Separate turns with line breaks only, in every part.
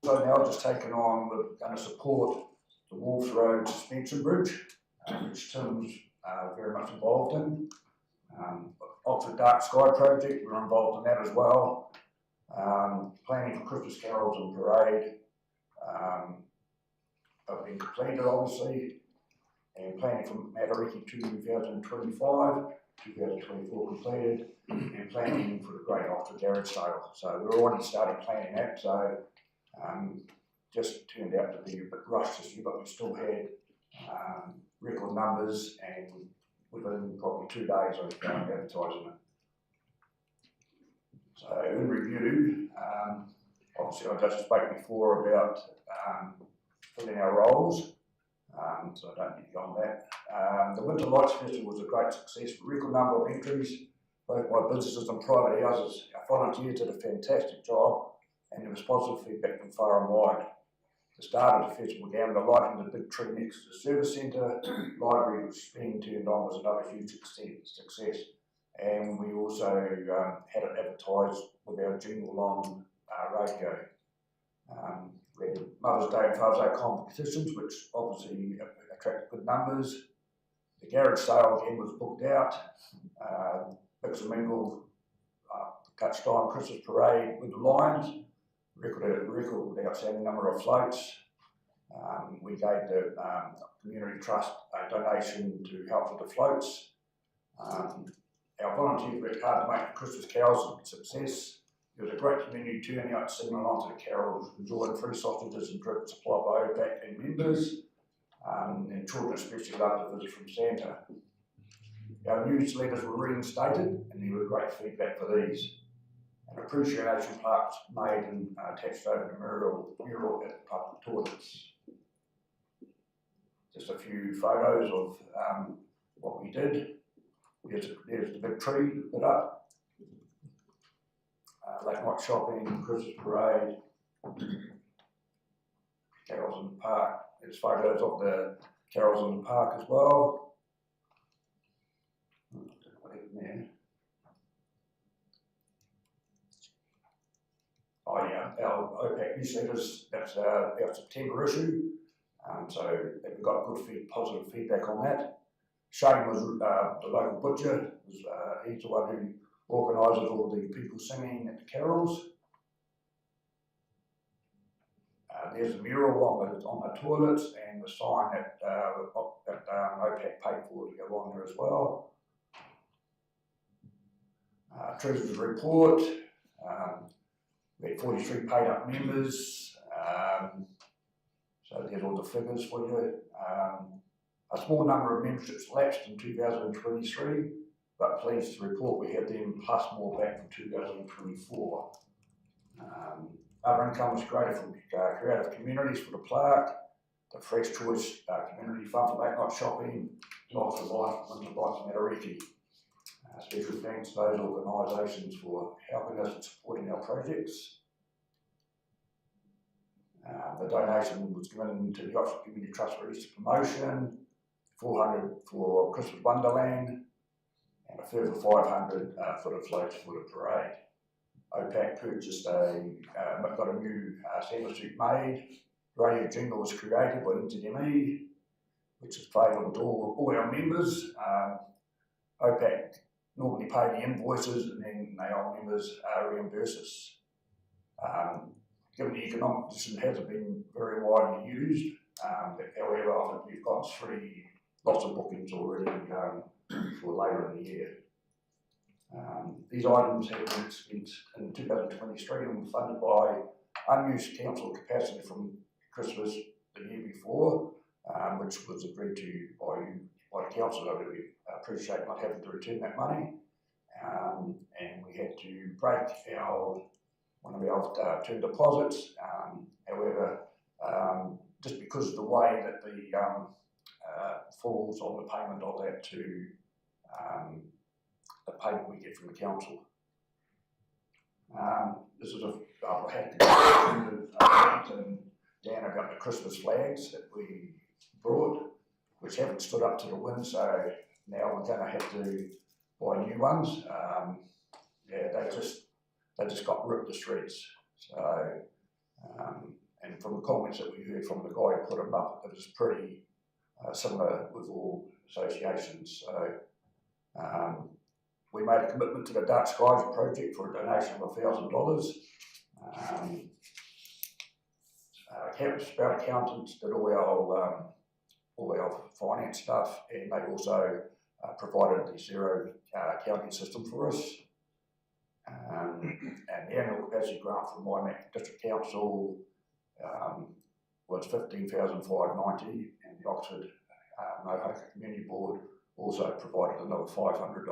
also now just taken on, we're going to support the Wolf Road Suspension Bridge, which Tim's very much involved in. Oxford Dark Sky project, we're involved in that as well. Planning for Christmas carols and parade have been completed, obviously, and planning for Matariki 2025, 2024 completed, and planning for the Great Oxford Garage Sale. So we've already started planning that, so just turned out to be a bit rushed this year, but we still had record numbers, and within probably 2 days I started advertising it. So in review, obviously I just spoke before about filling our roles, so I don't need to go on that. The Winter Lights Festival was a great success, record number of entries, both by businesses and private houses. Our volunteers did a fantastic job, and there was positive feedback from far and wide. The start of the festival began with a lighting the big tree next to the service centre, library was being turned on, was another huge success. And we also had it advertised with our jingle on radio. We had Mother's Day and Father's Day competitions, which obviously attracted good numbers. The garage sale again was booked out. Mix and Mingle touched on Christmas parade with the Lions. Record outstanding number of floats. We gave the Community Trust a donation to help with the floats. Our volunteers worked hard to make the Christmas carols a success. There was a great community turnout singing along to the carols, enjoying free sausages and drinks supplied by OPAC and members, and children especially loved the visit from Santa. Our newsletters were reinstated, and there was great feedback for these. An appreciation plaque was made and attached over the mural at the public toilets. Just a few photos of what we did. There's the big tree lit up. Late night shopping, Christmas parade, carols in the park. There's photos of the carols in the park as well. Oh yeah, our OPAC newsletters, that's our September issue. So we got good positive feedback on that. Shane was the local butcher. He's the one who organises all the people singing at the carols. There's a mural on the toilets and the sign that OPAC paid for to go on there as well. Treasurer's report. We had 43 paid up members. So there's all the figures for you. A small number of memberships lapsed in 2023, but pleased to report we had them plus more back from 2024. Other income was created from creative communities for the plaque, the Fresh Choice Community Fund for late night shopping, Lots of Life, Winter Lights Matariki. Special thanks to those organisations for helping us and supporting our projects. The donation was given to the Oxford Community Trust for Easter promotion, 400 for Christmas Wonderland, and a further 500 for the floats for the parade. OPAC purchased got a new Santa suit made. Radio jingle was created by NZME, which is played on all our members. OPAC normally pay the invoices, and then our members reimburse us. Given the economic condition hasn't been very widely used, however, I think we've got lots of bookings already going for later in the year. These items have been spent in 2023 and were funded by unused council capacity from Christmas the year before, which was agreed to by the council. I really appreciate not having to return that money, and we had to break one of our term deposits. However, just because of the way that the falls on the payment of that to the payment we get from the council. This is I had to go and Dan, I got the Christmas flags that we brought, which haven't stood up to the wind, so now we're going to have to buy new ones. Yeah, they just got ripped the streets. So, and from the comments that we heard from the guy who put them up, it was pretty similar with all associations. So we made a commitment to the Dark Skies project for a donation of $1,000. Our accountants did all our finance stuff, and they also provided the zero accounting system for us. And the annual capacity grant from Waimak District Council was $15,590, and the Oxford Mohaka Community Board also provided another $500.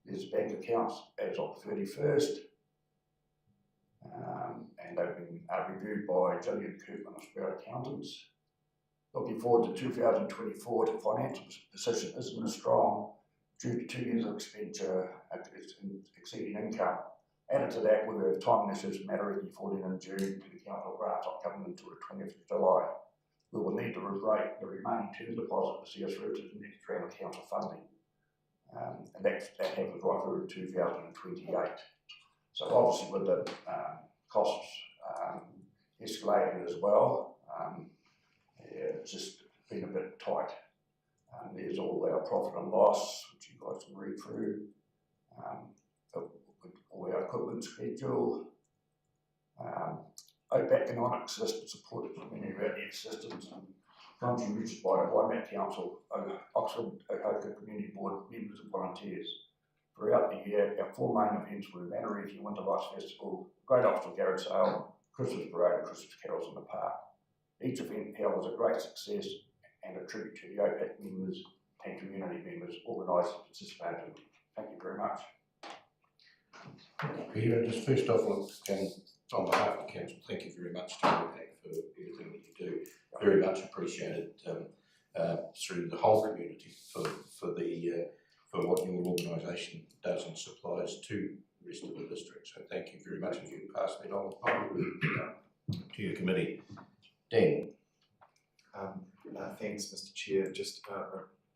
There's bank accounts as of the 31st, and they've been reviewed by Gillian Kirkman of Spirit Accountants. Looking forward to 2024, the financial position isn't as strong due to 2 years of expenditure exceeding income. Added to that, we have time issues Matariki 14 in June to the council grant not coming until the 20th of July. We will need to rebreak the remaining term deposit to see us through to the next round of council funding. And that happens right through 2028. So obviously with the costs escalating as well, it's just been a bit tight. There's all our profit and loss, which you guys can read through. All our equipment schedule. OPAC economic system support for many of our net systems and contributions by the Waimak Council, Oxford Mohaka Community Board members and volunteers. Throughout the year, our 4 main events were the Matariki Winter Lights Festival, Great Oxford Garage Sale, Christmas Parade and Christmas Carols in the Park. Each event held was a great success and a tribute to the OPAC members and community members organised and participated. Thank you very much.
Peter, just first off, on behalf of the council, thank you very much to OPAC for everything that you do. Very much appreciated through the whole community for what your organisation does and supplies to the rest of the district. So thank you very much. If you can pass that on to your committee. Dan.
Thanks, Mr. Chair. Just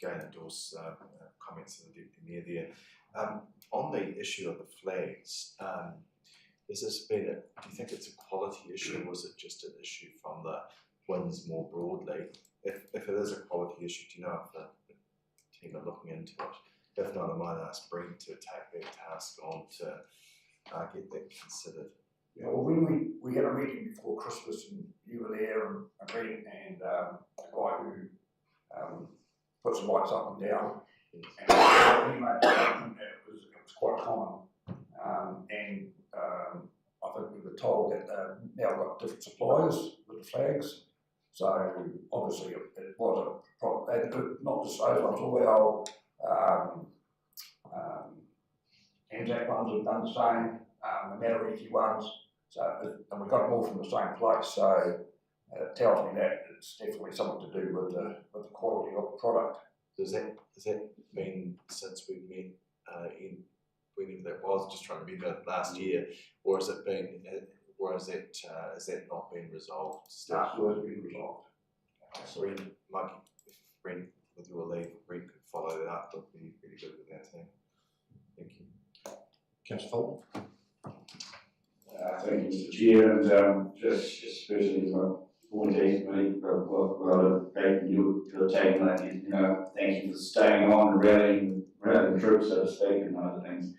again endorse comments of the Deputy Mayor there. On the issue of the flags, has this been do you think it's a quality issue, or is it just an issue from the winds more broadly? If it is a quality issue, do you know if the team are looking into it? If not, I might ask Brent to take that task on to get that considered.
Yeah, well, when we had a meeting before Christmas, and you were there, and Brent and the guy who put some lights up and down, and we made a statement that it was quite common, and I think we were told that they've now got different suppliers with the flags, so obviously it was a problem. Not just those ones, all our Anzac ones have done the same, the Matariki ones, so, and we got them all from the same place, so it tells me that it's definitely something to do with the quality of the product.
Has that been since we met in whenever that was, just trying to remember last year, or has it been, or has that not been resolved?
No, it has been resolved.
So if Brent, with your leave, Brent could follow that up, would be really good with our team. Thank you.
Councillor Fulton.
Thank you, Mr. Chair, and just especially as my board team, well, you're taking that, thank you for staying on and rallying the troops, so to speak, and other things.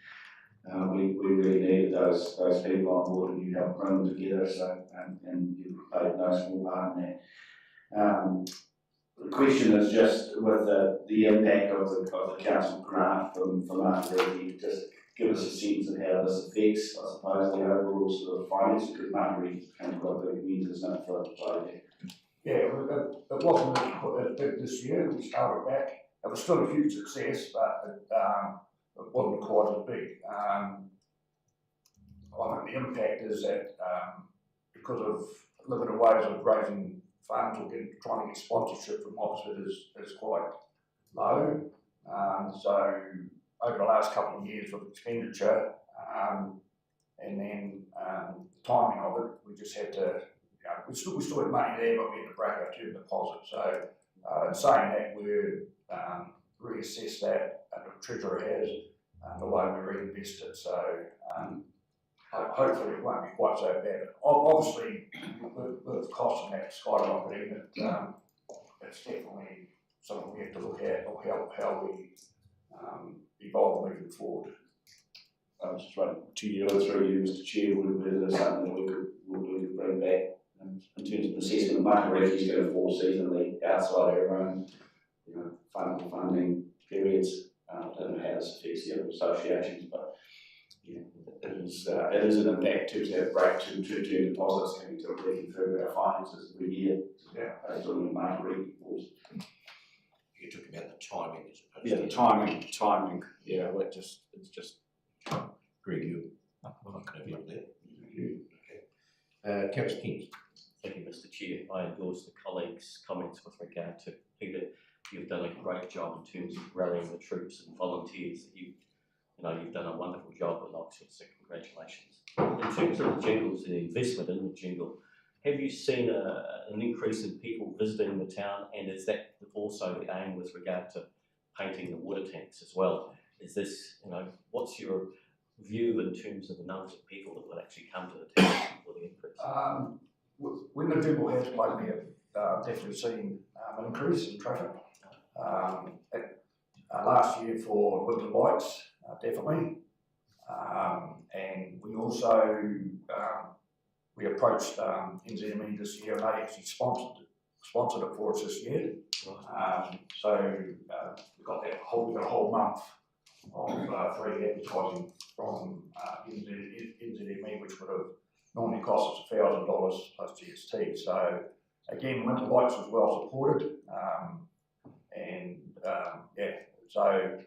We really needed those people on board, and you helped bring them together, so, and you've played no small part in that. The question is just with the impact of the council grant from Matariki, just give us a sense of how this affects, I suppose, the overall sort of finance, because Matariki can quite big means, isn't it, for a project?
Yeah, it wasn't as big this year. We started back. It was still a huge success, but it wasn't quite as big. I think the impact is that because of limited ways of raising funds or trying to get sponsorship from Oxford is quite low. So over the last couple of years of expenditure, and then timing of it, we just had to, we still had money there, but we had to break our term deposit. So in saying that, we've reassessed that, and the Treasurer has, the way we reinvest it. So hopefully it won't be quite so bad. Obviously, with costs and that skyrocketing, it's definitely something we have to look at, or how we evolve moving forward.
I was just wondering, 2 years or 3 years, Mr. Chair, whether there's something that we could bring back in terms of assessment. Makariri is going to fall seasonally outside our own, funding periods. I don't know how this affects the other associations, but it is an impact to have break to term deposits, having to reconfirm our finances every year.
Yeah,
based on the Makariri rules.
You're talking about the timing as opposed
Yeah,
to
the timing. Yeah, it's just.
Greg, you I'm not going to be up there. Okay. Councillor King.
Thank you, Mr. Chair. I endorse the colleagues' comments with regard to Peter. You've done a great job in terms of rallying the troops and volunteers. You've done a wonderful job at Oxford, so congratulations. In terms of the jingles, the investment in the jingle, have you seen an increase in people visiting the town, and is that also the aim with regard to painting the water tanks as well? Is this, what's your view in terms of the numbers of people that will actually come to the town for the increase?
When the jingle has played, we have definitely seen an increase in traffic. Last year for winter lights, definitely, and we also we approached NZME this year, and they actually sponsored it for us this year. So we got a whole month of free advertising from NZME, which would have normally cost us $1,000 plus GST. So again, winter lights was well supported, So,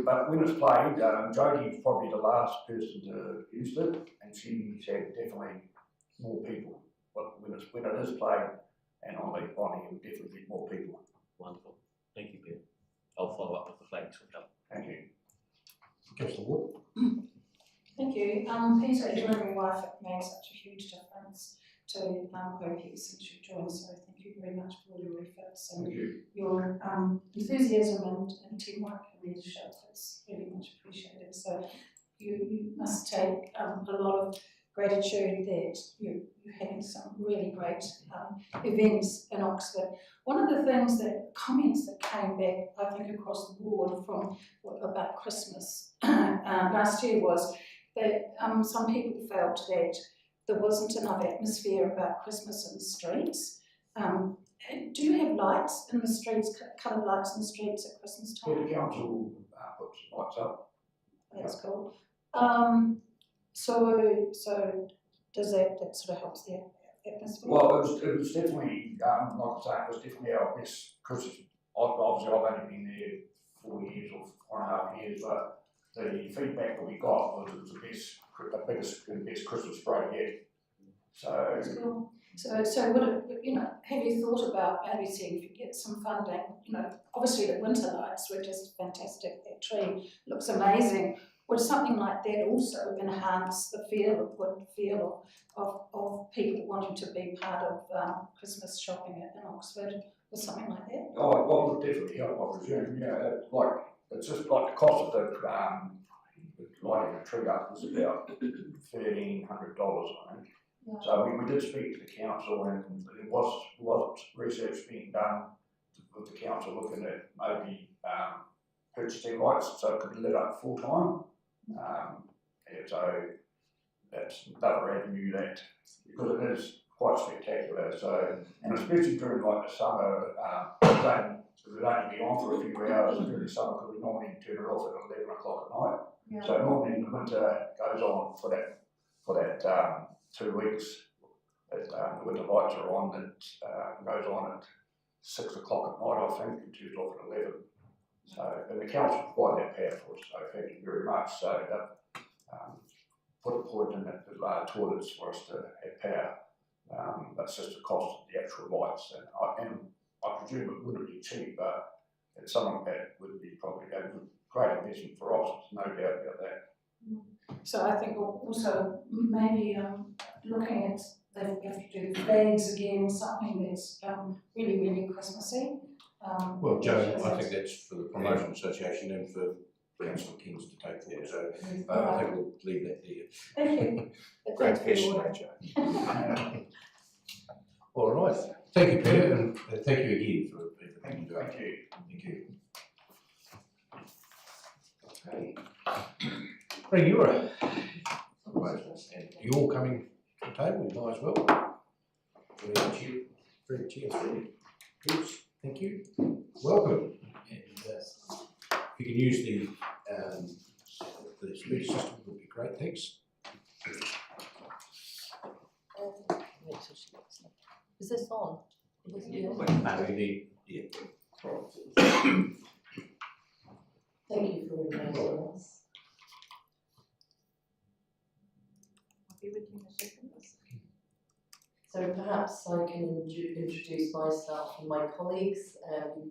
but when it's played, Jodie's probably the last person to use it, and she's had definitely more people. But when it is played, and on the we definitely get more people.
Wonderful. Thank you, Peter. I'll follow up with the flags for help.
Thank you.
Councillor Ward.
Thank you. Peter, you and your wife have made such a huge difference to OP since you joined, so thank you very much for all your efforts and your enthusiasm and teamwork and leadership. It's really much appreciated. So you must take a lot of gratitude that you're having some really great events in Oxford. One of the comments that came back, I think, across the board from about Christmas last year was that some people felt that there wasn't enough atmosphere about Christmas in the streets. Do you have lights in the streets, coloured lights in the streets at Christmas time?
Yeah, the council puts lights up.
That's cool. So does that sort of helps the atmosphere?
Well, it was definitely, like I say, it was definitely our best Christmas. Obviously, I've only been there 4 years or 4.5 years, but the feedback that we got was it was the best Christmas break yet. So.
That's cool. So would it, have you thought about maybe seeing if you get some funding? Obviously the winter lights were just fantastic. That tree looks amazing. Would something like that also enhance the feel of people wanting to be part of Christmas shopping in Oxford or something like that?
Oh, well, it would definitely help, I presume. Yeah, it's just like the cost of the lighting the tree up was about $1,300, I think. Yeah. So we did speak to the council, and there was research being done with the council looking at maybe purchasing lights so it could be lit up full time. So that's another avenue that, because it is quite spectacular. So, and especially during like the summer, it would only be on for a few hours during the summer because we normally turn it off at 11 o'clock at night. Yeah. So normally in the winter it goes on for that 2 weeks. The winter lights are on. It goes on at 6 o'clock at night, I think, and turns off at 11. So, and the council provide that power for us, so thank you very much. So that put a point in the toilets for us to have power. That's just the cost of the actual lights, and I presume it wouldn't be cheap, but it's something that would be probably a great investment for us, no doubt about that.
So I think also maybe looking at they have to do flags again, something that's really, really Christmassy.
Well, Joe, I think that's for the Promotion Association and for Councillor Kings to take forward. So I think we'll leave that there.
Thank you.
Great
Thanks for your
question,
order.
Joe.
All right. Thank you, Peter, and thank you again for everything you do.
Thank you.
Thank you. Okay. Reura. And you all coming to the table, you might as well. Very cheers. Good. Thank you. Welcome. And if you can use the speech system, would be great. Thanks.
Is this on? Is it on?
No, we need, yeah.
Thank you for reminding us. I'll be with you in a second. So perhaps I can introduce myself and my colleagues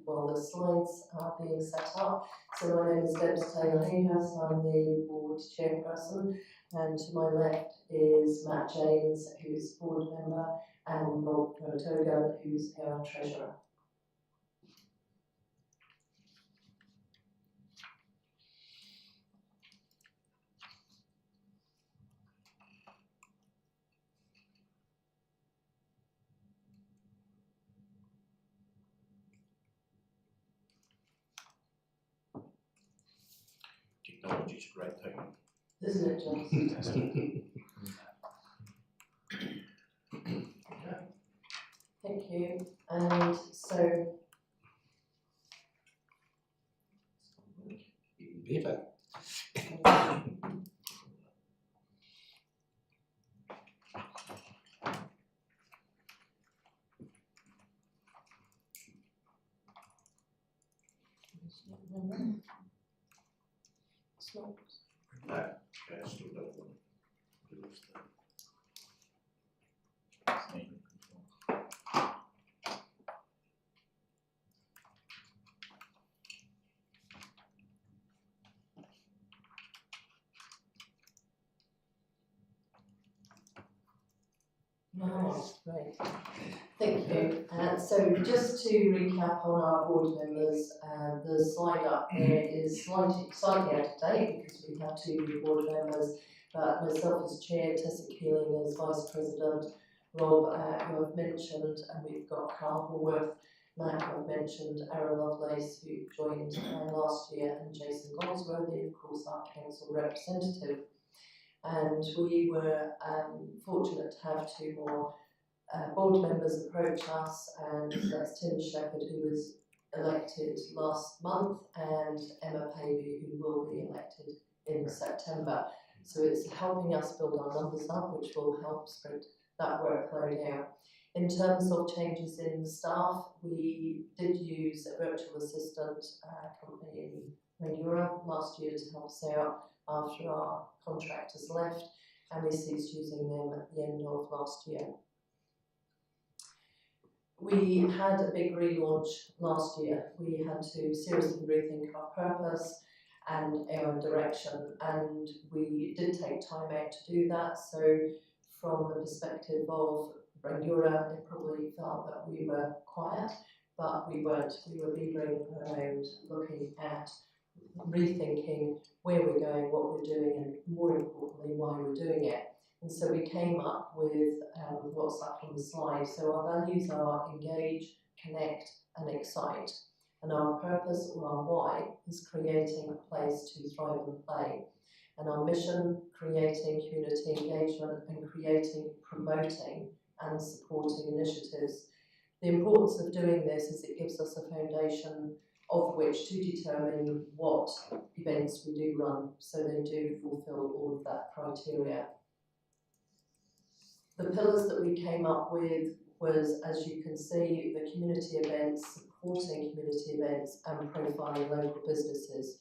while the slides are being set up. So my name is Debs Taylor-Hayhouse, I'm the board chairperson, and to my left is Matt James, who's board member, and Rob Toga, who's our treasurer.
Technology's a great thing.
Isn't it, John? Thank you. And so
Even better. No, okay, I still don't want to do this thing.
Oh, great. Thank you. So just to recap on our board members, the slide up there is slightly out of date because we have two new board members, but myself as chair, Tessa Keeling as vice president, Rob, who I've mentioned, and we've got Carl Hallworth, Matt, who I've mentioned, Aaron Lovelace, who joined last year, and Jason Goldsworthy, of course, our council representative. And we were fortunate to have two more board members approach us, and that's Tim Shepherd, who was elected last month, and Emma Pavey, who will be elected in September. So it's helping us build our numbers up, which will help spread that workload out. In terms of changes in staff, we did use a virtual assistant company in Reura last year to help us out after our contractors left, and we ceased using them at the end of last year. We had a big relaunch last year. We had to seriously rethink our purpose and our direction, and we did take time out to do that. So from the perspective of Reura, it probably felt that we were quiet, but we weren't. We were beavering around, looking at rethinking where we're going, what we're doing, and more importantly, why we're doing it. And so we came up with what's up on the slide. So our values are engage, connect, and excite. And our purpose, or our why, is creating a place to thrive and play. And our mission, creating community engagement and creating, promoting, and supporting initiatives. The importance of doing this is it gives us a foundation of which to determine what events we do run, so they do fulfil all of that criteria. The pillars that we came up with was, as you can see, the community events, supporting community events, and profiling local businesses.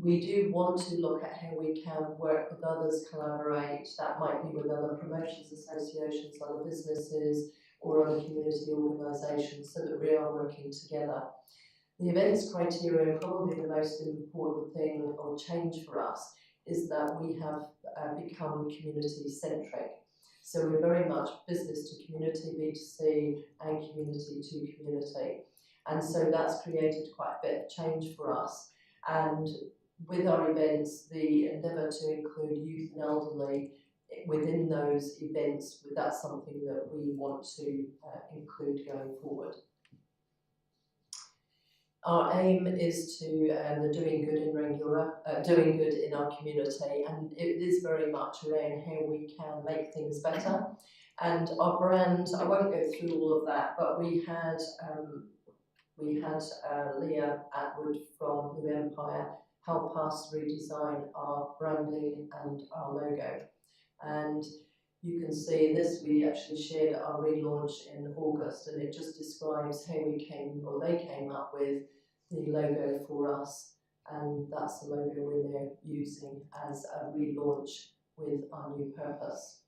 We do want to look at how we can work with others, collaborate. That might be with other promotions associations, other businesses, or other community organisations, so that we are working together. The events criteria, probably the most important thing or change for us, is that we have become community centric. So we're very much business to community, B2C, and community to community. And so that's created quite a bit of change for us. And with our events, the endeavour to include youth and elderly within those events, that's something that we want to include going forward. Our aim is to the doing good in doing good in our community, and it is very much around how we can make things better. And our brand, I won't go through all of that, but we had Leah Atwood from New Empire help us redesign our branding and our logo. And you can see in this, we actually shared our relaunch in August, and it just describes how they came up with the logo for us, and that's the logo we're now using as a relaunch with our new purpose.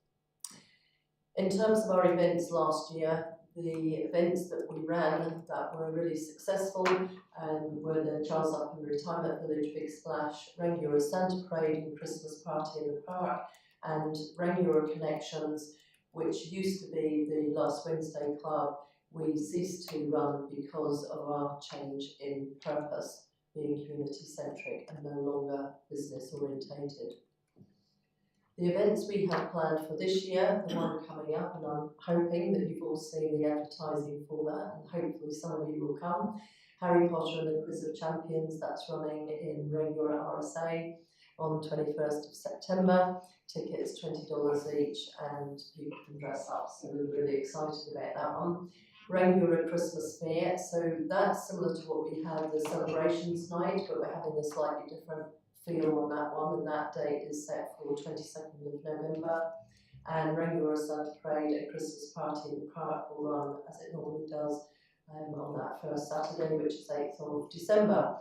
In terms of our events last year, the events that we ran that were really successful were the Charles Upton Retirement Village Big Splash, Rangiora Santa Parade and Christmas Party in the Park, and Rangiora Connections, which used to be the Last Wednesday Club. We ceased to run because of our change in purpose, being community-centric and no longer business-orientated. The events we have planned for this year, the one coming up, and I'm hoping that you've all seen the advertising for that, and hopefully some of you will come. Harry Potter and the Quiz of Champions, that's running in Rangiora RSA on the 21st of September. Tickets $20 each, and people can dress up, so we're really excited about that one. Rangiora Christmas Fair, so that's similar to what we had the celebrations night, but we're having a slightly different feel on that one, and that date is set for 22nd of November. And Rangiora Santa Parade and Christmas Party in the Park will run as it normally does on that first Saturday, which is 8th of December.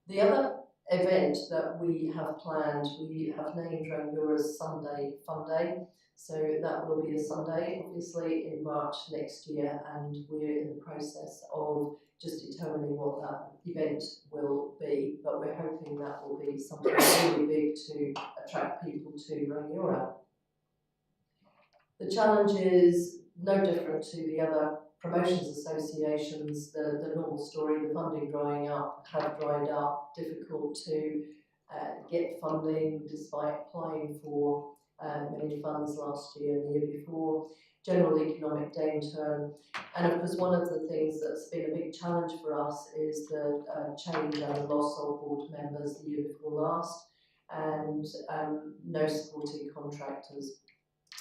The other event that we have planned, we have named Rangiora's Sunday Fun Day. So that will be a Sunday, obviously, in March next year, and we're in the process of just determining what that event will be, but we're hoping that will be something really big to attract people to Rangiora. The challenge is no different to the other promotions associations, the normal story, the funding drying up, have dried up, difficult to get funding despite applying for many funds last year and the year before, general economic downturn, and of course one of the things that's been a big challenge for us is the change and the loss of board members the year before last, and no supporting contractors.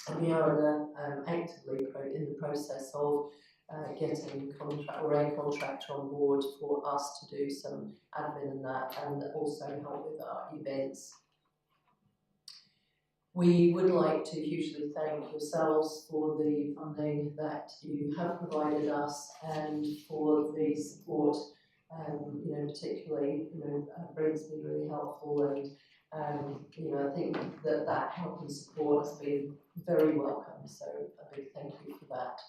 And we are actively in the process of getting a contractor on board for us to do some admin and that, and also help with our events. We would like to hugely thank yourselves for the funding that you have provided us and for the support. Particularly, Brent's been really helpful, and I think that help and support has been very welcome. So a big thank you for that.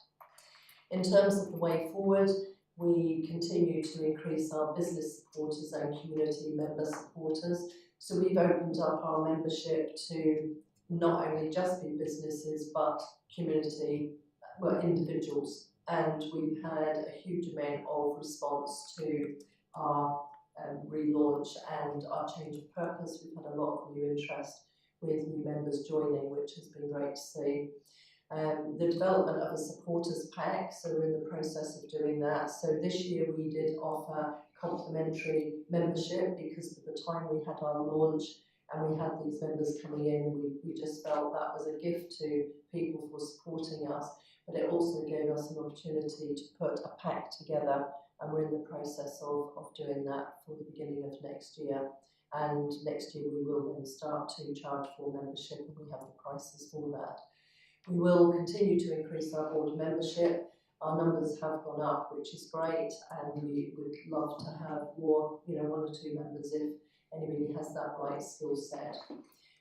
In terms of the way forward, we continue to increase our business supporters and community member supporters. So we've opened up our membership to not only just be businesses, but individuals. And we've had a huge amount of response to our relaunch and our change of purpose. We've had a lot of new interest with new members joining, which has been great to see. The development of a supporters pack, so we're in the process of doing that. So this year we did offer complimentary membership because at the time we had our launch and we had these members coming in, we just felt that was a gift to people for supporting us, but it also gave us an opportunity to put a pack together, and we're in the process of doing that for the beginning of next year. And next year we will then start to charge for membership, and we have the prices for that. We will continue to increase our board membership. Our numbers have gone up, which is great, and we would love to have more, 1 or 2 members if anybody has that right skill set.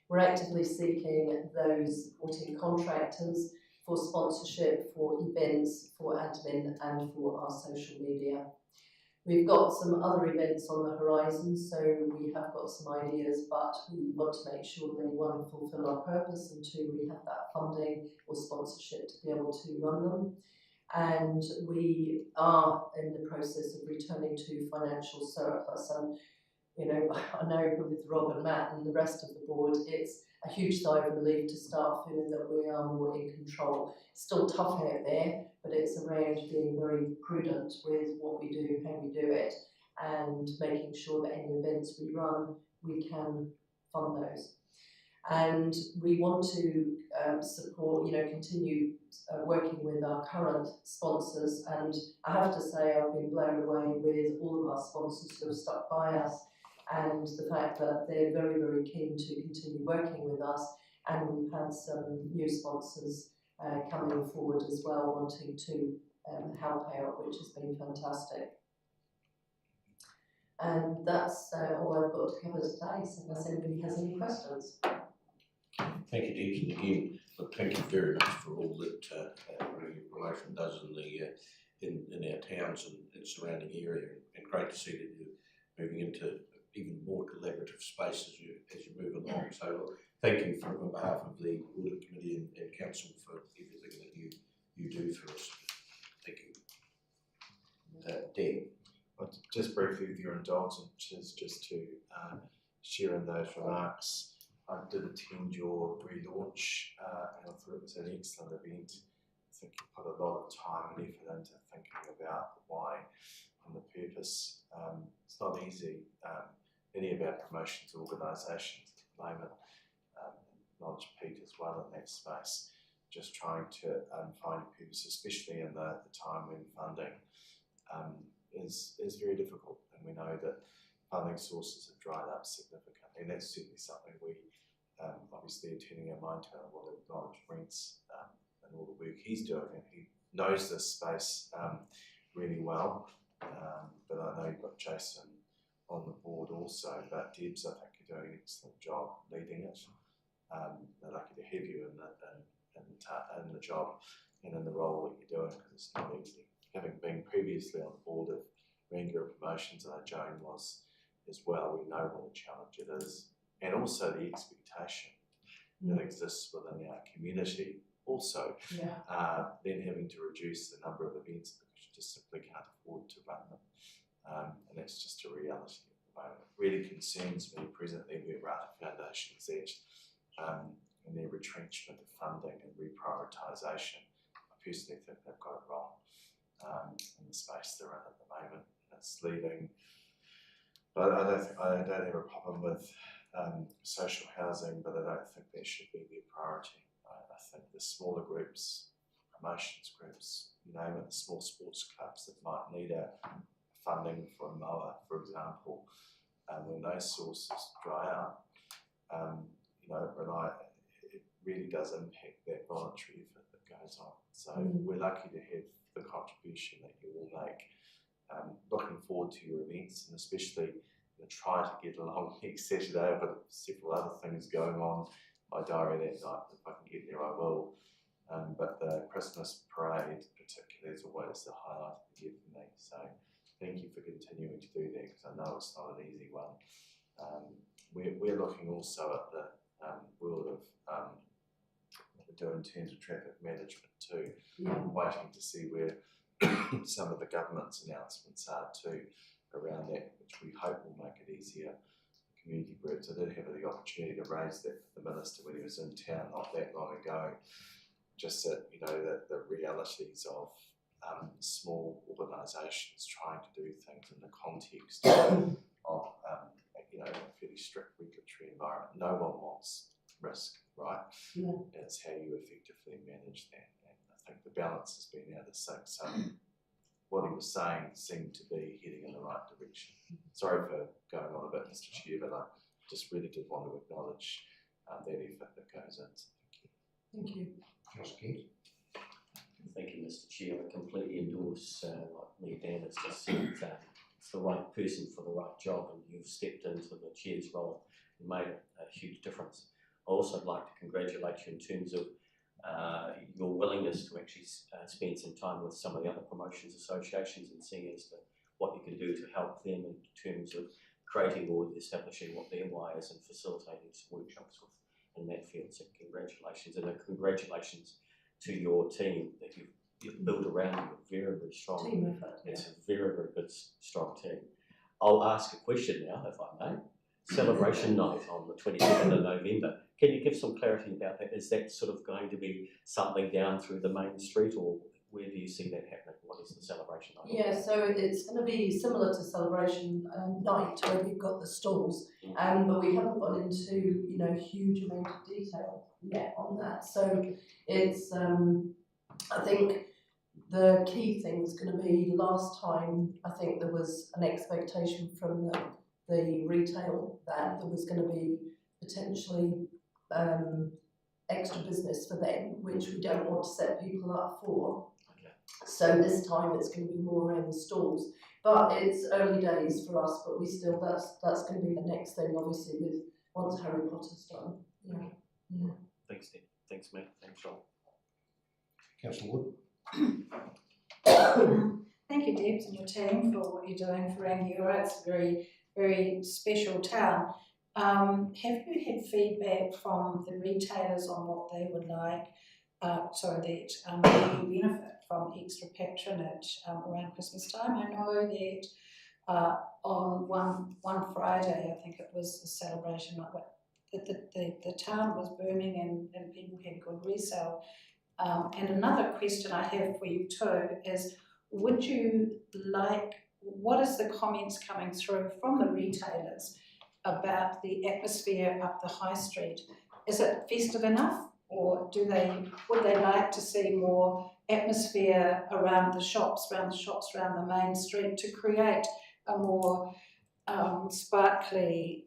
We're actively seeking those supporting contractors for sponsorship, for events, for admin, and for our social media. We've got some other events on the horizon, so we have got some ideas, but we want to make sure they, 1, fulfil our purpose, and 2, we have that funding or sponsorship to be able to run them. And we are in the process of returning to financial surplus, and you know, I know with Rob and Matt and the rest of the board, it's a huge sigh of relief to start feeling that we are more in control. It's still tough out there, but it's around being very prudent with what we do, how we do it, and making sure that any events we run, we can fund those. And we want to support, you know, continue working with our current sponsors. And I have to say, I've been blown away with all of our sponsors who have stuck by us, and the fact that they're very, very keen to continue working with us. And we've had some new sponsors coming forward as well, wanting to help out, which has been fantastic. And that's all I've got to cover today, so unless anybody has any questions.
Thank you, Debs, and again, look, thank you very much for all that promotion does in our towns and surrounding area, and great to see that you're moving into even more collaborative space as you move along. So look, thank you on behalf of the Audit Committee and Council for everything that you do for us. Thank you. Dan.
Just briefly, with your indulgence, just to share in those remarks. I did attend your relaunch and I thought it was an excellent event. I think you put a lot of time and effort into thinking about the why and the purpose. It's not easy. Any of our promotions organisations at the moment, acknowledge Pete as well in that space, just trying to find a purpose, especially in the time when funding is very difficult, and we know that funding sources have dried up significantly, and that's certainly something we obviously are turning our mind to, and I want to acknowledge Brent's and all the work he's doing, and he knows this space really well, but I know you've got Jason on the board also, but Debs, I think you're doing an excellent job leading it. They're lucky to have you in the job and in the role that you're doing, because it's not easy. Having been previously on the board of Rangiora Promotions, and Joan was as well, we know what a challenge it is, and also the expectation that exists within our community. Also, then having to reduce the number of events because you just simply can't afford to run them, and that's just a reality at the moment. It really concerns me presently where Rata Foundation's at, and their retrenchment of funding and reprioritisation. I personally think they've got it wrong. In the space they're in at the moment, it's leaving. But I don't have a problem with social housing, but I don't think that should be their priority. I think the smaller groups, promotions groups, you name it, the small sports clubs that might need a funding for a mower, for example, when those sources dry up, it really does impact that voluntary effort that goes on. So we're lucky to have the contribution that you all make. Looking forward to your events, and especially try to get along next Saturday. I've got several other things going on in my diary that night. If I can get there, I will. But the Christmas parade, particularly, is always the highlight of the year for me. So thank you for continuing to do that, because I know it's not an easy one. We're looking also at the world of what we do in terms of traffic management too. Waiting to see where some of the government's announcements are too around that, which we hope will make it easier for community groups. I did have the opportunity to raise that with the Minister when he was in town not that long ago, just that, that the realities of small organisations trying to do things in the context of a fairly strict regulatory environment. No one wants risk, right? It's how you effectively manage that. And I think the balance has been out of sync. So what he was saying seemed to be heading in the right direction. Sorry for going on a bit, Mr. Chair, but I just really did want to acknowledge that effort that goes in. So
Thank you.
Thank you, Mr. Chair. I completely endorse what Lee Dan has just said. It's the right person for the right job, and you've stepped into the chair's role and made a huge difference. I also would like to congratulate you in terms of your willingness to actually spend some time with some of the other promotions associations and seeing as to what you can do to help them in terms of creating or establishing what their why is and facilitating some workshops with in that field. So congratulations, and congratulations to your team that you've built around you. Very, very strong.
Team effort.
It's a very, very good, strong team. I'll ask a question now, if I may. Celebration night on the 22nd of November. Can you give some clarity about that? Is that sort of going to be something down through the main street, or where do you see that happening? What is the celebration night?
Yeah, so it's going to be similar to celebration night where we've got the stalls, but we haven't gone into huge amount of detail yet on that. So it's I think the key thing is going to be, last time I think there was an expectation from the retail that there was going to be potentially extra business for them, which we don't want to set people up for.
Okay.
So this time it's going to be more around the stalls, but it's early days for us. But we still, that's going to be the next thing, obviously, with once Harry Potter's done. Yeah.
Thanks, Nick. Thanks, Matt. Thanks, Rob.
Councillor Wood.
Thank you, Debs, and your team for what you're doing for Rangiora. It's a very, very special town. Have you had feedback from the retailers on what they would like, that they benefit from extra patronage around Christmas time? I know that on one Friday, I think it was a celebration, the town was booming and people had good resale. And another question I have for you too is, what is the comments coming through from the retailers about the atmosphere up the high street? Is it festive enough, or would they like to see more atmosphere around the shops, around the main street, to create a more sparkly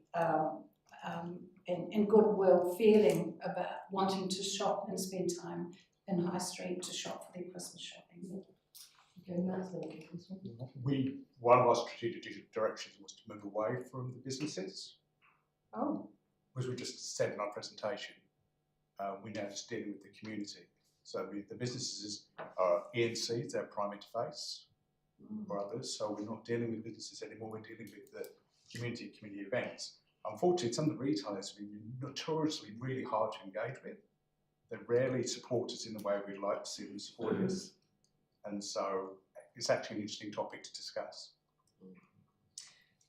and goodwill feeling about wanting to shop and spend time in High Street to shop for their Christmas shopping?
One of our strategic directions was to move away from the businesses.
Oh.
As we just said in our presentation, we're now just dealing with the community. So the businesses are ENCs, their prime interface for others. So we're not dealing with businesses anymore, we're dealing with the community events. Unfortunately, some of the retailers have been notoriously really hard to engage with. They rarely support us in the way we'd like to see them support us. And so it's actually an interesting topic to discuss.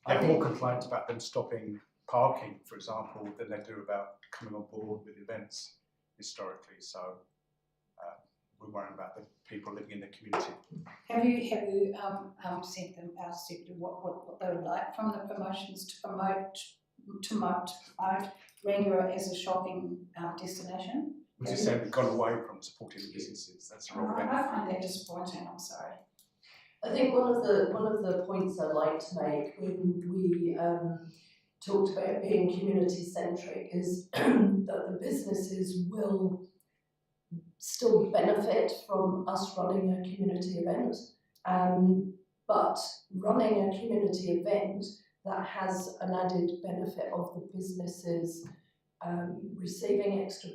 I have more complaints about them stopping parking, for example, than they do about coming on board with events historically. So we're worrying about the people living in the community.
Have you sent them out what they would like from the promotions to promote Rangiora as a shopping destination?
We just said we've gone away from supporting the businesses. That's the wrong thing.
I find that disappointing. I'm sorry.
I think one of the points I'd like to make when we talked about being community centric is that the businesses will still benefit from us running a community event, but running a community event that has an added benefit of the businesses receiving extra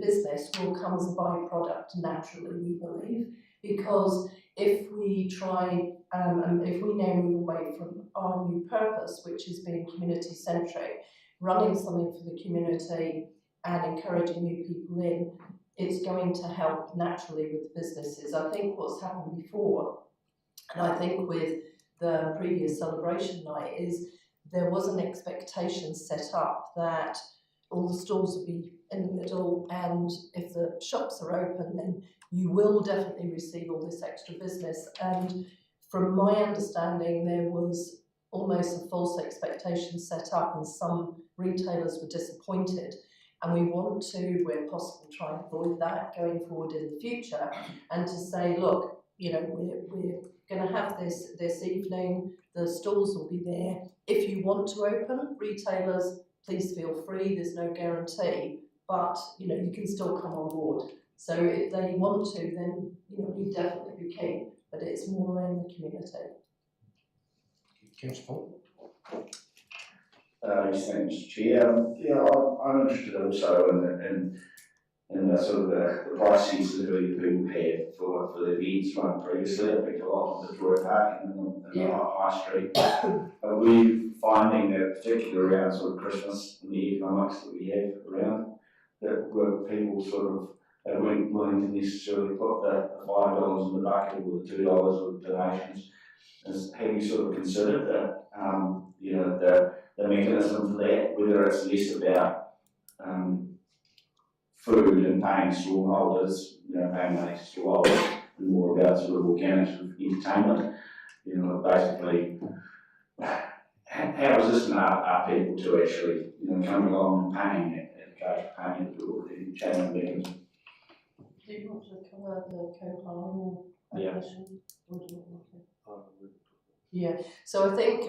business will come as a byproduct naturally, we believe, because if we try and if we now move away from our new purpose, which is being community centric, running something for the community and encouraging new people in, it's going to help naturally with businesses. I think what's happened before, and I think with the previous celebration night, is there was an expectation set up that all the stalls will be in the middle, and if the shops are open, then you will definitely receive all this extra business. And from my understanding, there was almost a false expectation set up, and some retailers were disappointed. And we want to, where possible, try and avoid that going forward in the future, and to say, look, we're going to have this evening, the stalls will be there. If you want to open, retailers, please feel free, there's no guarantee, but you can still come on board. So if they want to, then we definitely be keen, but it's more around the community.
Councillor Paul.
Yes, thanks, Chair. I'm interested also in the sort of the price sensitivity people have for the events run previously. I picked a lot of Victoria Park and the High Street. Are we finding that, particularly around sort of Christmas and the economics that we have around, that where people sort of weren't willing to necessarily put the $5 in the bucket or the $2 with donations? Have you sort of considered that you know, the mechanism for that, whether it's less about food and paying stallholders, you know, paying money to stallholders, and more about sort of organic sort of entertainment. You know, basically, how resistant are people to actually, you know, coming along and paying it, paying it or the changing mechanism?
Do you want to cover the co-harm or definition? Or do you want to? Yeah, so I think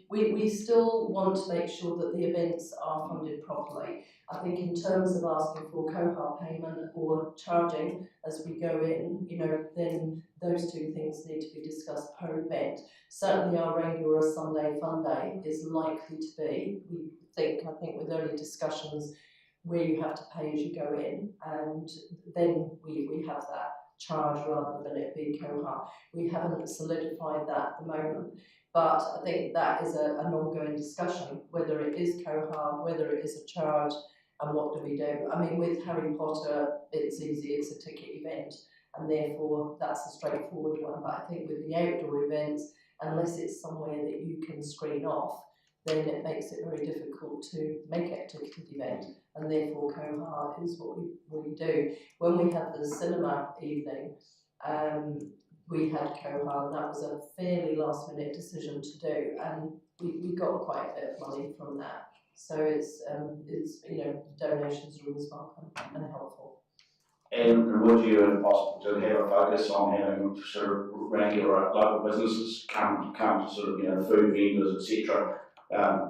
we still want to make sure that the events are funded properly. I think in terms of asking for co-harm payment or charging as we go in, you know, then those two things need to be discussed per event. Certainly our regular Sunday fun day is likely to be, I think with early discussions, where you have to pay as you go in, and then we have that charge rather than it be co-harm. We haven't solidified that at the moment, but I think that is an ongoing discussion, whether it is co-harm, whether it is a charge, and what do we do. I mean, with Harry Potter, it's easy, it's a ticket event, and therefore that's a straightforward one. But I think with the outdoor events, unless it's somewhere that you can screen off, then it makes it very difficult to make it a ticketed event, and therefore co-harm is what we do. When we had the cinema evening, we had co-harm. That was a fairly last minute decision to do, and we got quite a bit of money from that. So it's you know, donations are always welcome and helpful.
And would you, if possible, to have a focus on having sort of regular local businesses come to sort of, you know, food vendors, etc.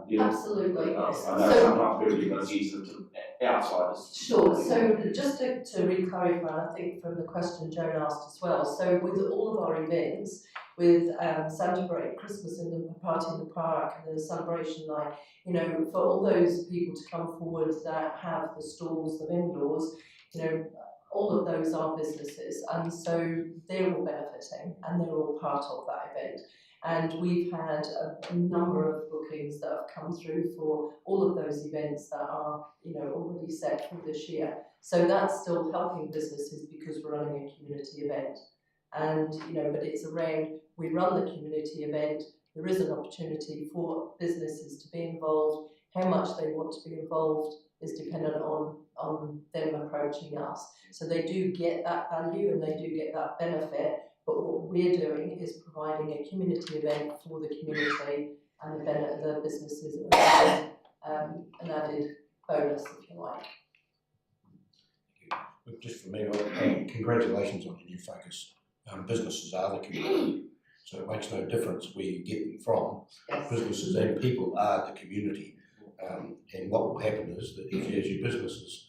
You know,
Absolutely.
I know
So,
sometimes people get sensitive to outsiders.
Sure. So just to re-clarify, I think from the question Joan asked as well. So with all of our events, with Santa Break, Christmas in the Party in the Park, and the celebration night, you know, for all those people to come forward that have the stalls, the vendors, you know, all of those are businesses, and so they're all benefiting and they're all part of that event. And we've had a number of bookings that have come through for all of those events that are, you know, already set for this year. So that's still helping businesses because we're running a community event. And, you know, but it's around, we run the community event, there is an opportunity for businesses to be involved. How much they want to be involved is dependent on them approaching us. So they do get that value and they do get that benefit. But what we're doing is providing a community event for the community, and the businesses are getting an added bonus, if you like.
Look, just for me, congratulations on your new focus. Businesses are the community, so it makes no difference where you get them from.
Yes.
Businesses and people are the community, and what will happen is that if you, as your businesses,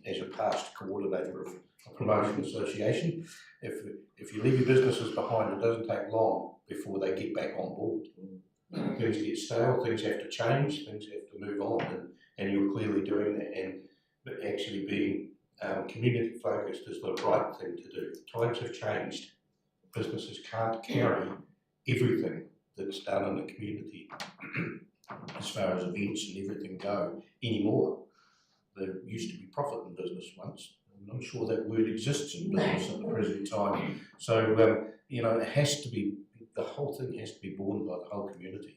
as a past coordinator of a promotion association, if you leave your businesses behind, it doesn't take long before they get back on board. Things get stale, things have to change, things have to move on, and you're clearly doing that, and actually being community focused is the right thing to do. Times have changed. Businesses can't carry everything that's done in the community as far as events and everything go anymore. There used to be profit in business once. I'm not sure that word exists in business at the present time. So, you know, it has to be, the whole thing has to be borne by the whole community.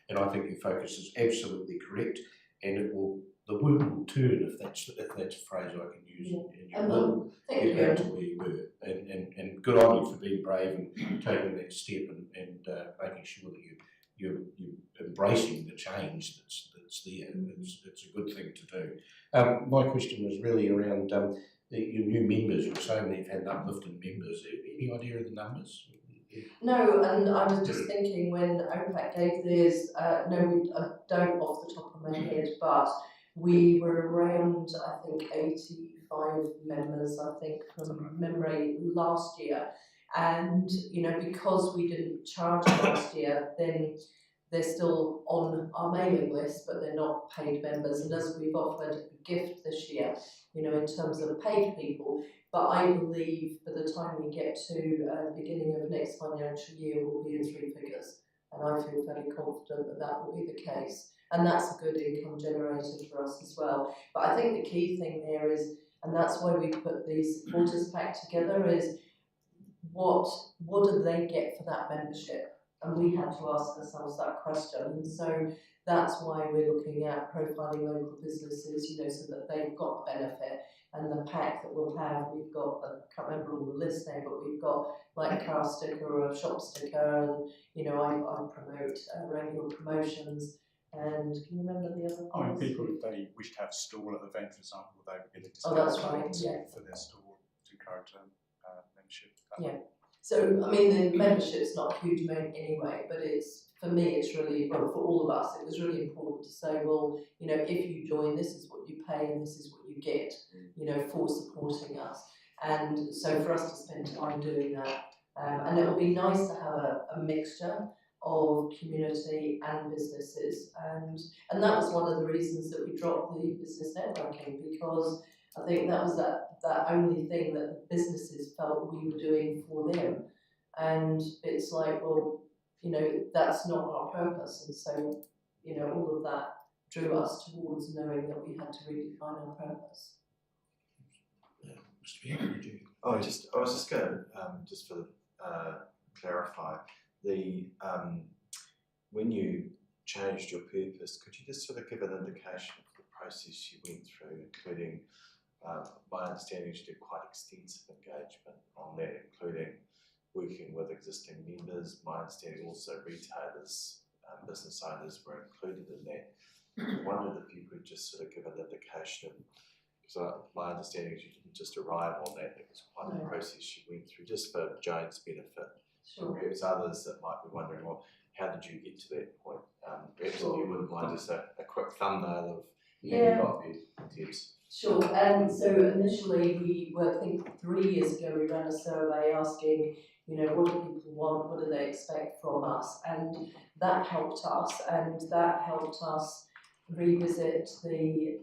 And I think your focus is absolutely correct. And it will, the wheel will turn, if that's a phrase I can use.
Yeah.
And you will get back to where you were. And good on you for being brave and taking that step and making sure that you're embracing the change that's there. It's a good thing to do. My question was really around your new members. You were saying that you've had an uplift in members. Any idea of the numbers?
No, and I was just thinking when OPAC gave theirs, no, I don't off the top of my head, but we were around, I think, 85 members, I think, from memory last year. And, you know, because we didn't charge last year, then they're still on our mailing list, but they're not paid members. And as we've offered a gift this year, you know, in terms of paid people, but I believe by the time we get to the beginning of next financial year, we'll be in 3 figures. And I feel fairly confident that that will be the case. And that's a good income generator for us as well. But I think the key thing there is, and that's why we put these supporters pack together, is what do they get for that membership? and we had to ask ourselves that question. And so that's why we're looking at profiling local businesses, you know, so that they've got the benefit. And the pack that we'll have, we've got, I can't remember all the list now, but we've got like a car sticker or a shop sticker, and you know, I promote regular promotions. And can you remember the other
I mean,
things?
people, if they wish to have a stall at the event, for example, they would get a
Oh,
discount
that's right, yeah.
for their stall to encourage membership.
Yeah. So, I mean, the membership's not a huge amount anyway, but it's, for me, it's really, well, for all of us, it was really important to say, well, you know, if you join, this is what you pay and this is what you get, you know, for supporting us. And so for us to spend time doing that, and it will be nice to have a mixture of community and businesses, and that was one of the reasons that we dropped the business networking, because I think that was that only thing that the businesses felt we were doing for them, and it's like, well, you know, that's not our purpose, and so, you know, all of that drew us towards knowing that we had to redefine our purpose.
Mr. Young, would you?
I was just going to just for clarify the when you changed your purpose, could you just sort of give an indication of the process you went through, including my understanding is you did quite extensive engagement on that, including working with existing members. My understanding also retailers, business owners were included in that. I wondered if you could just sort of give an indication, because my understanding is you didn't just arrive on that, it was quite a process you went through, just for Joan's benefit.
Sure.
Perhaps others that might be wondering, well, how did you get to that point? Perhaps if you wouldn't mind just a quick thumbnail of how you got there, tips.
Sure, and so initially we were, I think 3 years ago, we ran a survey asking, you know, what do people want, what do they expect from us, and that helped us revisit the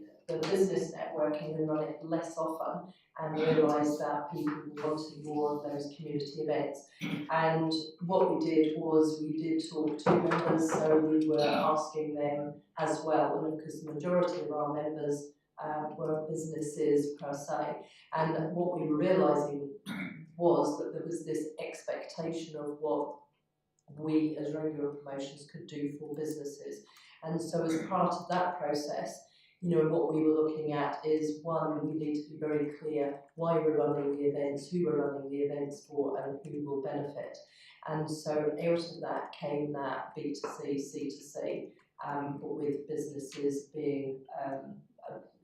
business networking and run it less often, and realise that people wanted more of those community events. And what we did was we did talk to members, so we were asking them as well, and because the majority of our members were businesses per se, and what we were realising was that there was this expectation of what we as regular promotions could do for businesses. And so as part of that process, you know, what we were looking at is, one, we need to be very clear why we're running the events, who we're running the events for, and who will benefit. And so out of that came that B2C, C2C, but with businesses being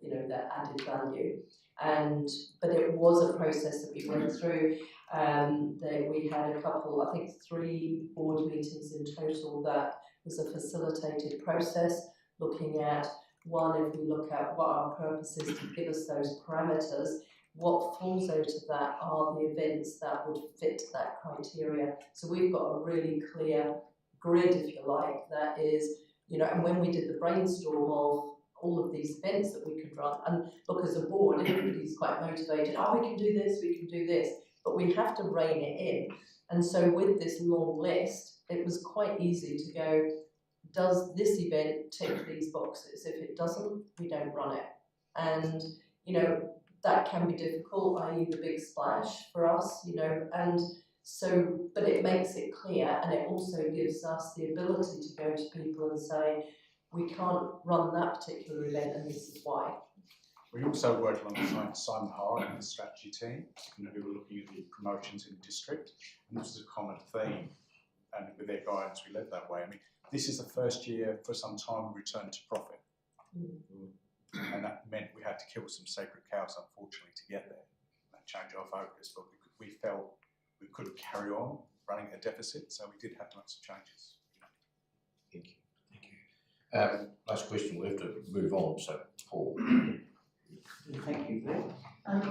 you know, that added value. But it was a process that we went through. We had a couple, I think 3 board meetings in total. That was a facilitated process, looking at, one, if we look at what our purpose is, to give us those parameters, what falls out of that are the events that would fit that criteria. So we've got a really clear grid, if you like, that is, you know, and when we did the brainstorm of all of these events that we could run, and look, as a board, everybody's quite motivated, oh, we can do this, but we have to rein it in. And so with this long list, it was quite easy to go, does this event tick these boxes? If it doesn't, we don't run it. And, you know, that can be difficult, i.e. the big splash for us, you know, and so, but it makes it clear, and it also gives us the ability to go to people and say, we can't run that particular event, and this is why.
We also worked alongside Simon Hart and the strategy team, who were looking at the promotions in the district, and this was a common theme, and with their guidance we led that way. I mean, this is the first year for some time we returned to profit, and that meant we had to kill some sacred cows, unfortunately, to get there. That changed our focus, but we felt we couldn't carry on running a deficit, so we did have to make some changes.
Thank you. Last question, we have to move on, so Paul.
Thank you, Glenn. Have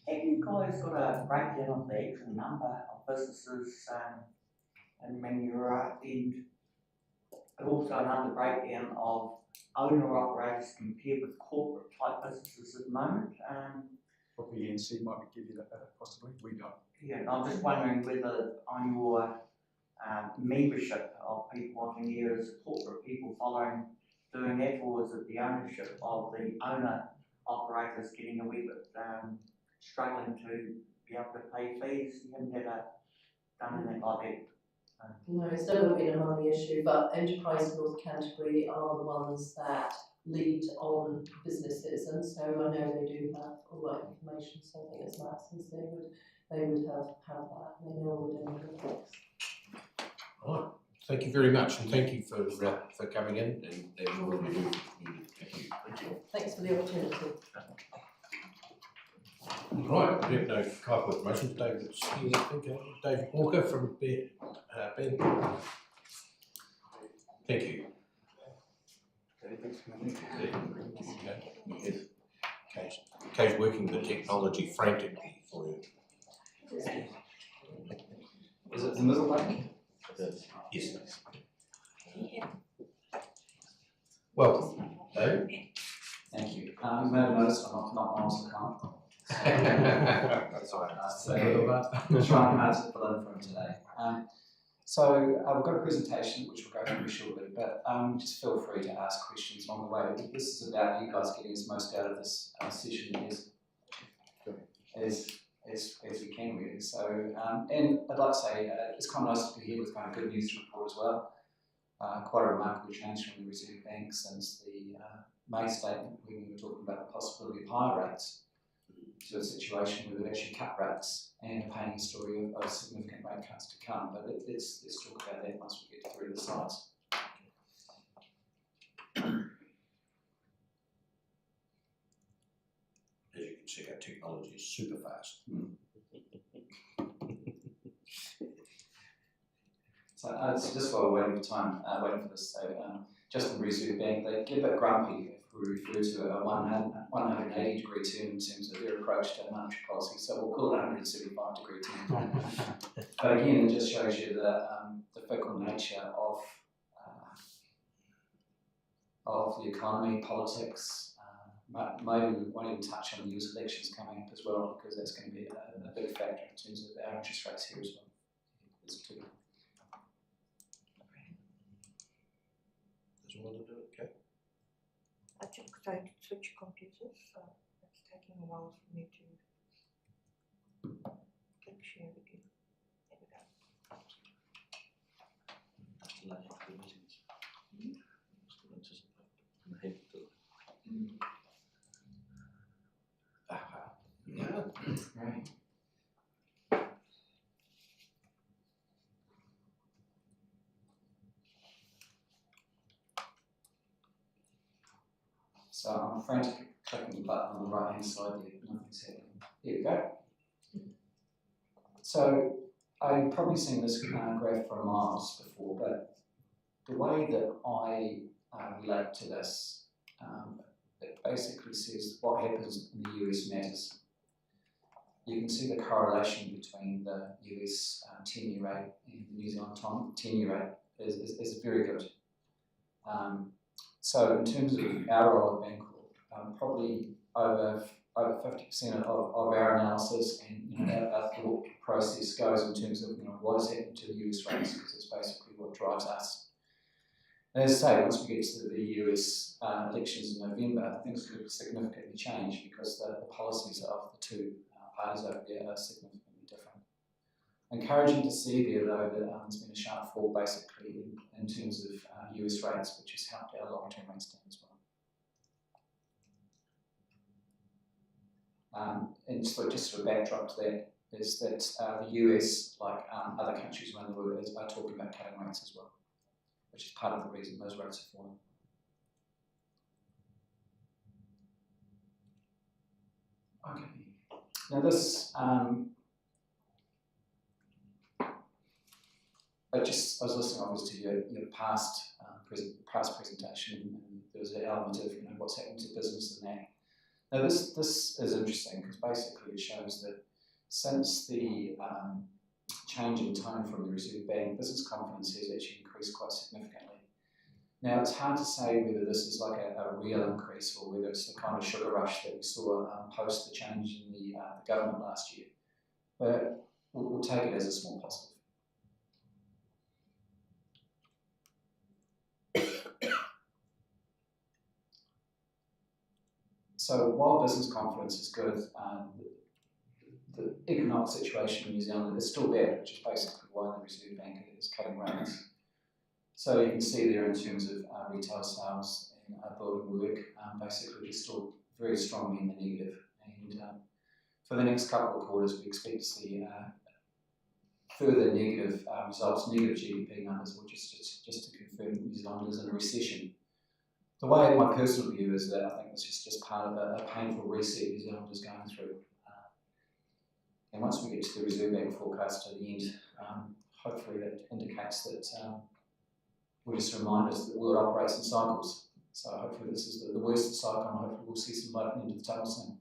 you guys got a breakdown of the actual number of businesses and when you're in, and also another breakdown of owner-operators compared with corporate type businesses at the moment?
Probably ENC might give you that better, possibly. We don't.
Yeah, I'm just wondering whether on your membership of people wanting there is corporate people doing that, or is it the ownership of the owner-operators getting a wee bit struggling to be able to pay fees? You haven't had done anything like that
No, it's never been a money issue, but Enterprise North Canterbury are the ones that lead on businesses, and so I know they do have all that information, so I think it's nice since they would have that, and they know all the demographics.
Right, thank you very much, and thank you for coming in and all you do. Thank you.
Thanks for the opportunity.
Right, we have no type of motions. David's here, I think. David Walker from Ben. Thank you. Kay's working the technology frantically for you.
Is it the middle button?
Yes. Welcome, David.
Thank you. You may have noticed I'm not on the account.
That's all right.
So trying hard to fill in for him today. So we've got a presentation which we'll go through shortly, but just feel free to ask questions on the way. This is about you guys getting as most out of this session as we can really. So, and I'd like to say it's kind of nice to be here with kind of good news to report as well. Quite a remarkable change from the Reserve Bank since the May statement when we were talking about the possibility of higher rates to a situation where they've actually cut rates and a painting story of significant rate cuts to come. But let's talk about that once we get through the slides.
As you can see, our technology is super fast.
So it's just while we're waiting for time, waiting for this. So just the Reserve Bank, they get a bit grumpy if we refer to a 180 degree turn in terms of their approach to monetary policy. So we'll call it a 175 degree turn. But again, it just shows you the fickle nature of the economy, politics. Maybe we won't even touch on the US elections coming up as well, because that's going to be a big factor in terms of our interest rates here as well.
Does you want to do it, Kate?
I just tried to switch computers, so it's taking a while for me to click share with you. There we go.
That's the last of the meetings. Still anticipate my head to
Right. So I'm frantically clicking the button on the right hand side there, nothing's happening. Here we go. So I've probably seen this graph for miles before, but the way that I relate to this, it basically says what happens in the US matters. You can see the correlation between the US 10-year rate and the New Zealand 10-year rate is very good. So in terms of our role at Bancorp, probably over 50% of our analysis and our thought process goes in terms of what has happened to the US rates, because it's basically what drives us. And as I say, once we get to the US elections in November, things could significantly change because the policies of the two parties over there are significantly different. Encouraging to see there, though, that there's been a sharp fall basically in terms of US rates, which has helped our long-term rates down as well. And just sort of backdrop to that is that the US, like other countries around the world, are talking about cutting rates as well, which is part of the reason those rates are falling. Okay. Now this, I was listening obviously to your past presentation, and there was an element of what's happened to business and that. Now this is interesting because basically it shows that since the change in tone from the Reserve Bank, business confidence has actually increased quite significantly. Now it's hard to say whether this is like a real increase or whether it's the kind of sugar rush that we saw post the change in the government last year, but we'll take it as a small positive. So while business confidence is good, the economic situation in New Zealand is still bad, which is basically why the Reserve Bank is cutting rates. So you can see there in terms of retail sales and building work, basically we're still very strongly in the negative. And for the next couple of quarters, we expect to see further negative results, negative GDP numbers, which is just to confirm that New Zealand is in a recession. The way my personal view is that I think this is just part of a painful reset New Zealand is going through. And once we get to the Reserve Bank forecast to the end, hopefully that indicates that we're just reminders that the world operates in cycles. So hopefully this is the worst cycle, and hopefully we'll see some light at the end of the tunnel soon.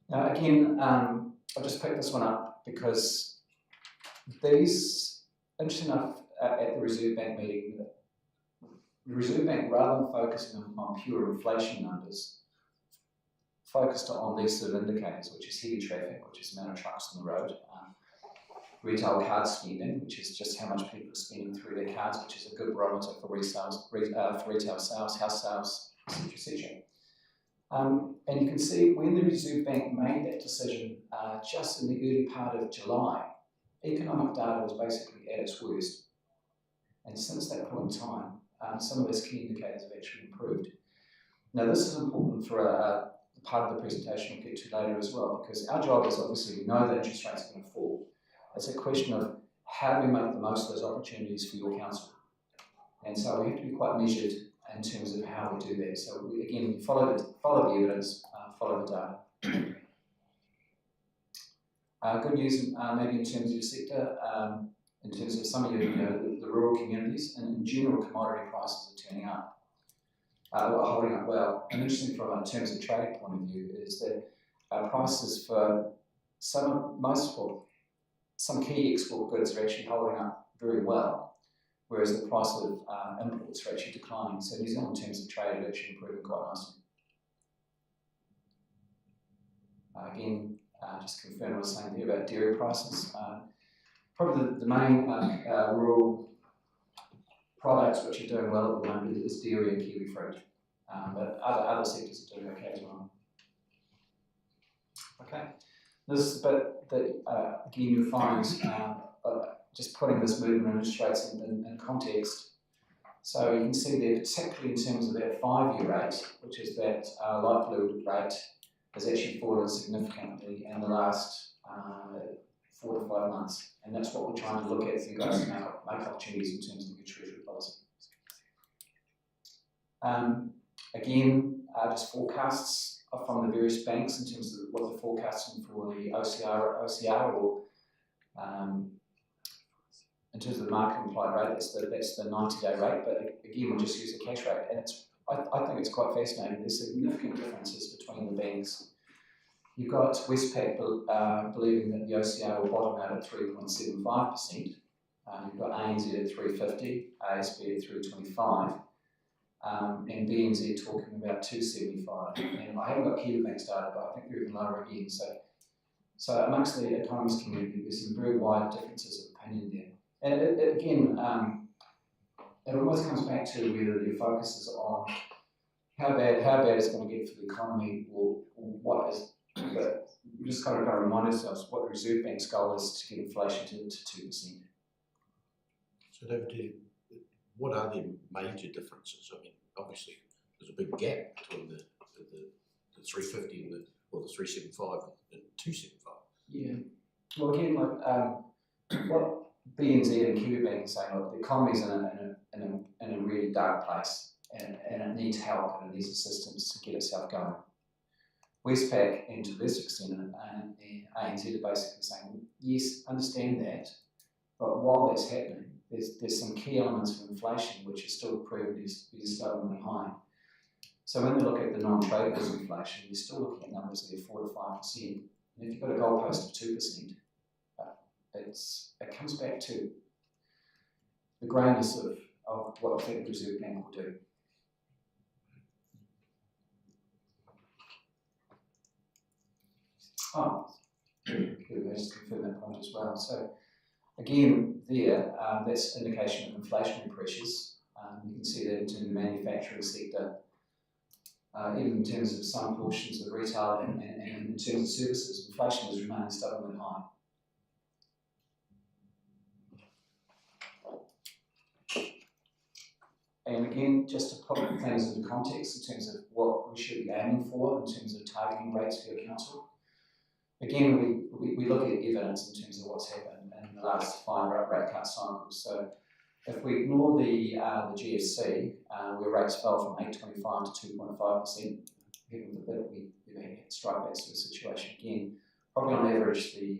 Now again, I've just picked this one up because these, interesting enough, at the Reserve Bank meeting, the Reserve Bank, rather than focusing on pure inflation numbers, focused on these sort of indicators, which is heavy traffic, which is the amount of trucks on the road, retail card spending, which is just how much people are spending through their cards, which is a good barometer for retail sales, house sales, etc., etc. And you can see when the Reserve Bank made that decision just in the early part of July, economic data was basically at its worst. And since that point in time, some of those key indicators have actually improved. Now this is important for a part of the presentation we'll get to later as well, because our job is obviously we know that interest rates are going to fall. It's a question of how do we make the most of those opportunities for your council. And so we have to be quite measured in terms of how we do that. So we, again, follow the evidence, follow the data. Good news maybe in terms of your sector, in terms of some of your, the rural communities, and in general commodity prices are turning up. Holding up well. And interesting from in terms of trade point of view is that prices for some key export goods are actually holding up very well, whereas the price of imports are actually declining. So New Zealand in terms of trade are actually improving quite nicely. Again, just confirm what I was saying there about dairy prices. Probably the main rural products which are doing well at the moment is dairy and kiwi fruit, but other sectors are doing okay as well. Okay, this is the bit that again you'll find just putting this movement in interest rates in context. So you can see there, particularly in terms of that 5-year rate, which is that light blue rate, has actually fallen significantly in the last 4 to 5 months, and that's what we're trying to look at for you guys to make opportunities in terms of your treasury policy. Again, just forecasts from the various banks in terms of what they're forecasting for the OCR or in terms of the market implied rate, that's the 90-day rate, but again, we'll just use the cash rate, and I think it's quite fascinating. There's significant differences between the banks. You've got Westpac believing that the OCR will bottom out at 3.75%. You've got ANZ at 3.50, ASB at 3.25, and BNZ talking about 2.75. And I haven't got Kiwibank's data, but I think they're even lower again. So amongst the economist community, there's some very wide differences of opinion there. And again, it almost comes back to whether your focus is on how bad it's going to get for the economy, or what is. But we just kind of got to remind ourselves what the Reserve Bank's goal is to get inflation to 2%.
So David, what are the major differences? I mean, obviously there's a big gap between the 350 and the 375 and 275. Yeah.
Well, again, like what BNZ and Kiwibank are saying, look, the economy's in a really dark place, and it needs help and it needs assistance to get itself going. Westpac, and to this extent, and ANZ are basically saying, yes, understand that, but while that's happening, there's some key elements of inflation which are still proving to be stubbornly high. So when they look at the non-trade goods inflation, you're still looking at numbers that are 4 to 5%. And if you've got a goalpost of 2%, it comes back to the greyness of what I think the Reserve Bank will do. Oh, here we go, just confirm that point as well. So again, there, that's indication of inflationary pressures. You can see that in terms of the manufacturing sector. even in terms of some portions of retail and in terms of services, inflation is remaining stubbornly high. And again, just to put things into context in terms of what we should be aiming for in terms of targeting rates for your council. Again, we look at evidence in terms of what's happened in the last 5 rate cut cycles. So if we ignore the GFC, where rates fell from 8.25 to 2.5%, given the bit we had to strike that sort of situation again, probably on average the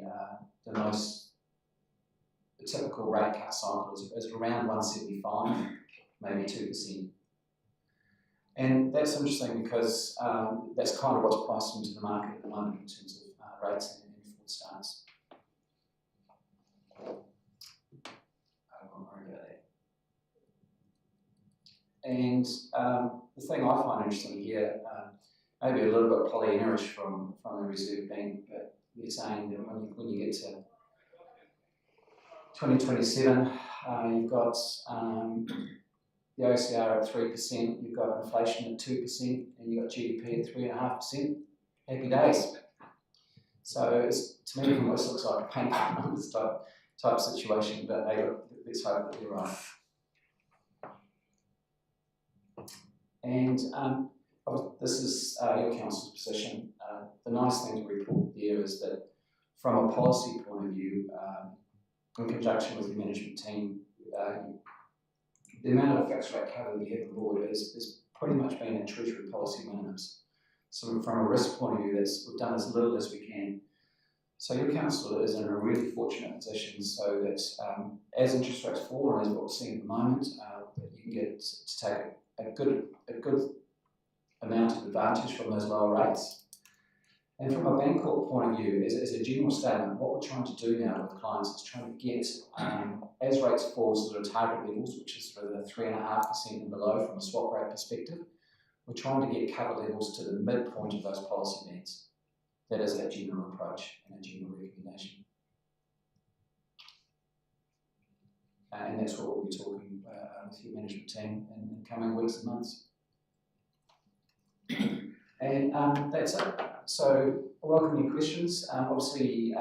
typical rate cut cycle is around 1.75, maybe 2%. And that's interesting because that's kind of what's priced into the market at the moment in terms of rates and forward starts. I won't worry about that. And the thing I find interesting here, maybe a little bit Pollyannish from the Reserve Bank, but they're saying that when you get to 2027, you've got the OCR at 3%, you've got inflation at 2%, and you've got GDP at 3.5%. Happy days. So to me, it almost looks like a paint by numbers type situation, but hey, let's hope that they're right. And this is your council's position. The nice thing to report there is that from a policy point of view, in conjunction with the management team, the amount of fixed rate cover we have aboard is pretty much been at Treasury policy minimums. So from a risk point of view, we've done as little as we can. So your council is in a really fortunate position so that as interest rates fall, and as what we're seeing at the moment, that you can get to take a good amount of advantage from those lower rates. And from a Bancorp point of view, as a general statement, what we're trying to do now with clients is trying to get, as rates fall, sort of target levels, which is sort of the 3.5% and below from a swap rate perspective, we're trying to get cover levels to the midpoint of those policy bands. That is our general approach and our general recommendation. And that's what we'll be talking with your management team in coming weeks and months. And that's it. So I welcome your questions. Obviously,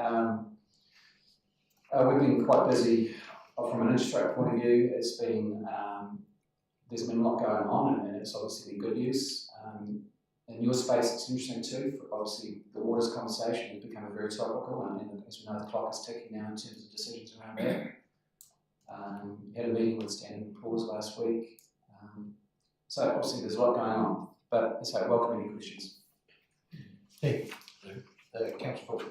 we've been quite busy from an interest rate point of view. It's been, there's been a lot going on, and it's obviously been good news. In your space, it's interesting too. Obviously, the waters conversation has become very topical, and as we know, the clock is ticking now in terms of decisions around that. Had a meeting with Standard & Poor's last week. So obviously, there's a lot going on. But so welcome any questions.
Hey, Councillor Fulton.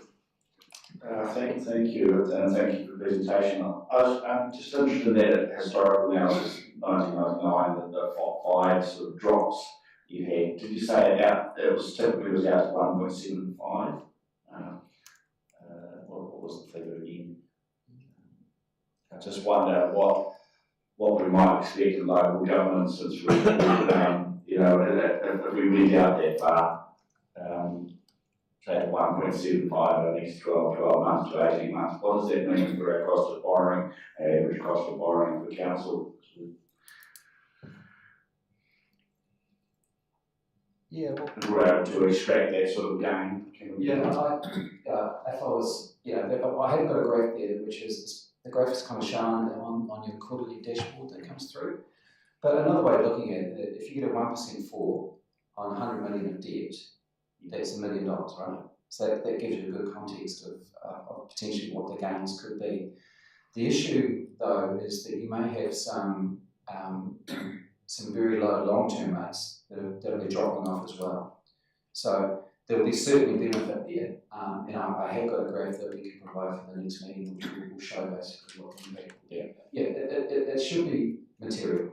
Thank you, and thank you for the presentation. I'm just interested in that historical analysis, 1999, that the 5 sort of drops you had. Did you say it was typically out to 1.75? What was the figure again? I just wonder what we might expect in local government since we you know, if we went out that far, say to 1.75 over the next 12 months to 18 months, what does that mean for our cost of borrowing, our average cost of borrowing for council?
Yeah, well,
we're able to extract that sort of gain.
Yeah, if I was, I have got a graph there, which is the graph is kind of shown on your quarterly dashboard that comes through. But another way of looking at it, if you get a 1% fall on 100 million of debt, that's $1 million, right? So that gives you a good context of potentially what the gains could be. The issue, though, is that you may have some very low long-term rates that'll be dropping off as well. So there will be certainly benefit there. And I have got a graph that we can provide for the next meeting, which will show basically what can be. It should be material.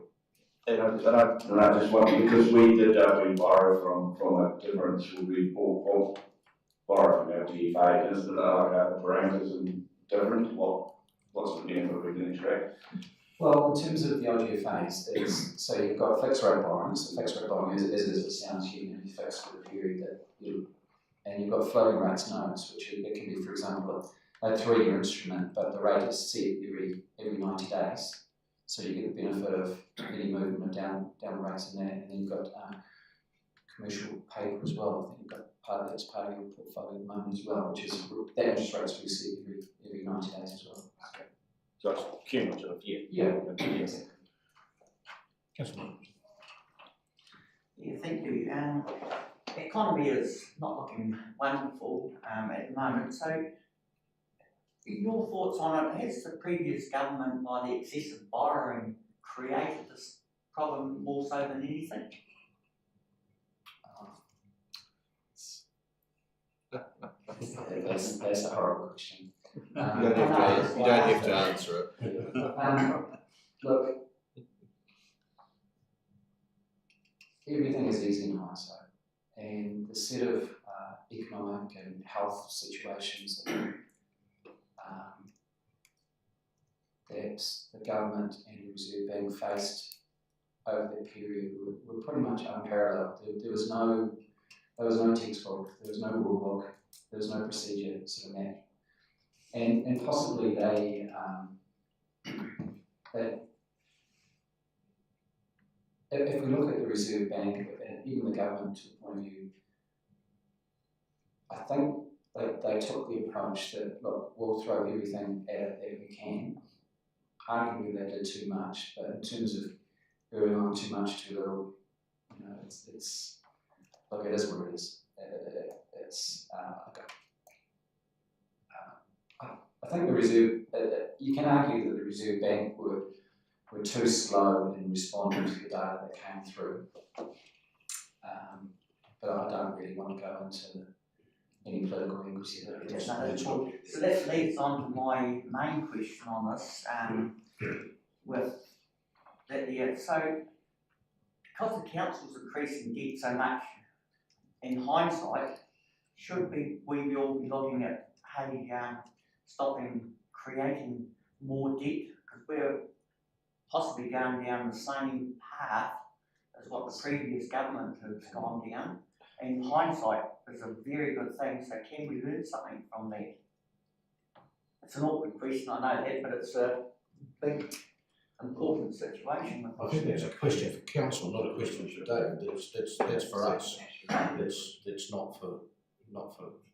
And I just wonder, because we did we borrow from a different, we borrow from our DFA, is that the parameters and different? What's the benefit we can extract?
Well, in terms of the LGFAs, so you've got fixed rate borrowing. So fixed rate borrowing is as it sounds, you fixed for the period that and you've got floating rates notes, which it can be, for example, a 3-year instrument, but the rate is set every 90 days. So you get the benefit of any movement of down rates in that, and then you've got commercial paper as well. I think you've got part of that's part of your portfolio at the moment as well, which is that interest rates we see every 90 days as well.
Okay. So it's cumulative, yeah.
Yeah.
Yes.
Councillor.
Yeah, thank you. The economy is not looking wonderful at the moment, so your thoughts on it, has the previous government, by the excessive borrowing, created this problem more so than anything?
That's a horrible question.
You don't have to answer it.
Look, everything is easy in hindsight, and the set of economic and health situations that the government and the Reserve Bank faced over that period were pretty much unparalleled. There was no textbook, there was no rule book, there was no procedure sort of match. And possibly they if we look at the Reserve Bank and even the government point of view, I think they took the approach that, look, we'll throw everything at it that we can. Arguably they did too much, but in terms of earning on too much, too little, you know, it's look, it is what it is. I think the Reserve, you can argue that the Reserve Bank were too slow in responding to the data that came through. But I don't really want to go into any political angles here.
So that leads on to my main question on this, with that, yeah, so because the council's increasing debt so much, in hindsight, should we be all be looking at, hey, stopping creating more debt, because we're possibly going down the same path as what the previous government has gone down. In hindsight, is a very good thing, so can we learn something from that? It's an awkward question, I know that, but it's a big, important situation.
I think that's a question for council, not a question for David. That's for us. That's not for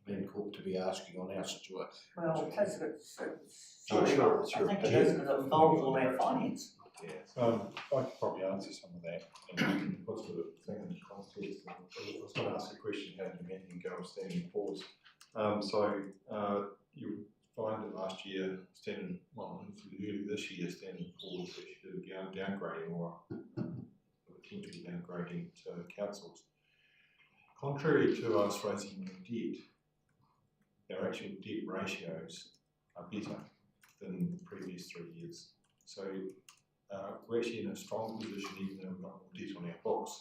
Glencorp to be asking on our situation.
Well, it's
Sure,
I think it is, because it involves all our finance.
I could probably answer some of that and what's sort of thing in the context. I was going to ask a question, how did anything go with standing pause? You find that last year, early this year, standing pause actually did a downgrading or potentially downgrading to councils. Contrary to us raising more debt, our actual debt ratios are better than the previous 3 years. So we're actually in a strong position even though we've got more debt on our books,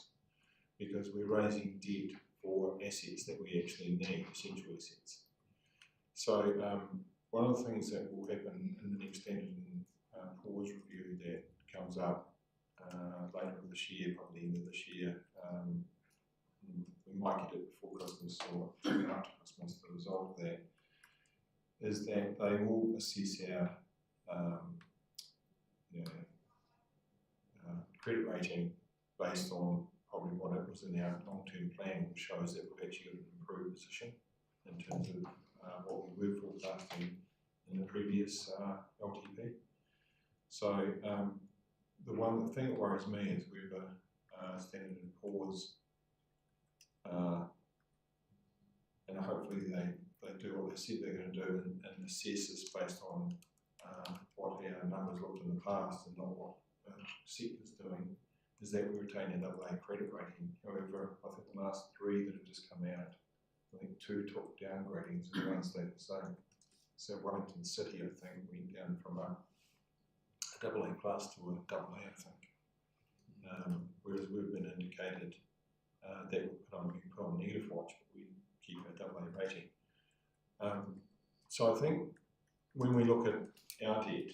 because we're raising debt for assets that we actually need, essential assets. So one of the things that will happen in the next standard pause review that comes up later this year, probably the end of this year, we might get it before Christmas or after Christmas, the result of that is that they will assess our credit rating based on probably what it was in our long-term plan, which shows that we've actually got an improved position in terms of what we were forecasting in the previous LTP. So the thing that worries me is we've a standard pause, and hopefully they do what they said they're going to do and assess this based on what our numbers looked in the past and not what the sector's doing, is that we retain a AA credit rating. However, I think the last 3 that have just come out, I think 2 took downgradings and 1 stayed the same. So Wellington City, I think, went down from a AA plus to a AA, I think. Whereas we've been indicated that we'll put on negative watch, but we keep a AA rating. So I think when we look at our debt,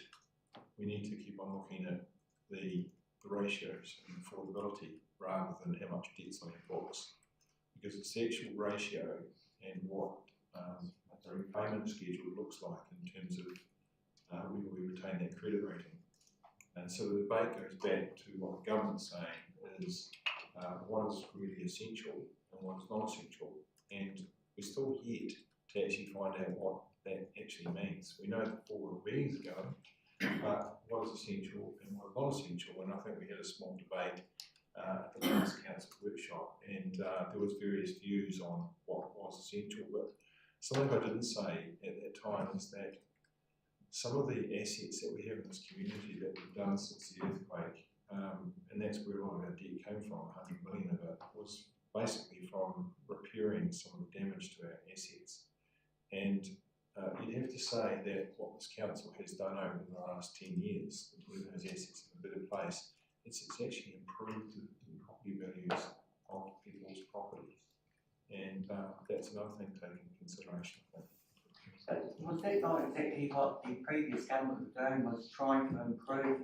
we need to keep on looking at the ratios and affordability rather than how much debt's on your books, because it's the actual ratio and what the repayment schedule looks like in terms of whether we retain that credit rating. And so the debate goes back to what the government's saying is what is really essential and what is not essential, and we're still yet to actually find out what that actually means. We know that forward means going, but what is essential and what is not essential, and I think we had a small debate at the last council workshop, and there was various views on what was essential, but something I didn't say at that time is that some of the assets that we have in this community that we've done since the earthquake, and that's where a lot of our debt came from, 100 million of it, was basically from repairing some of the damage to our assets. And you'd have to say that what this council has done over the last 10 years, putting those assets in a better place, it's actually improved the property values of people's properties. And that's another thing to take into consideration, I think.
But was that not exactly what the previous government was doing, was trying to improve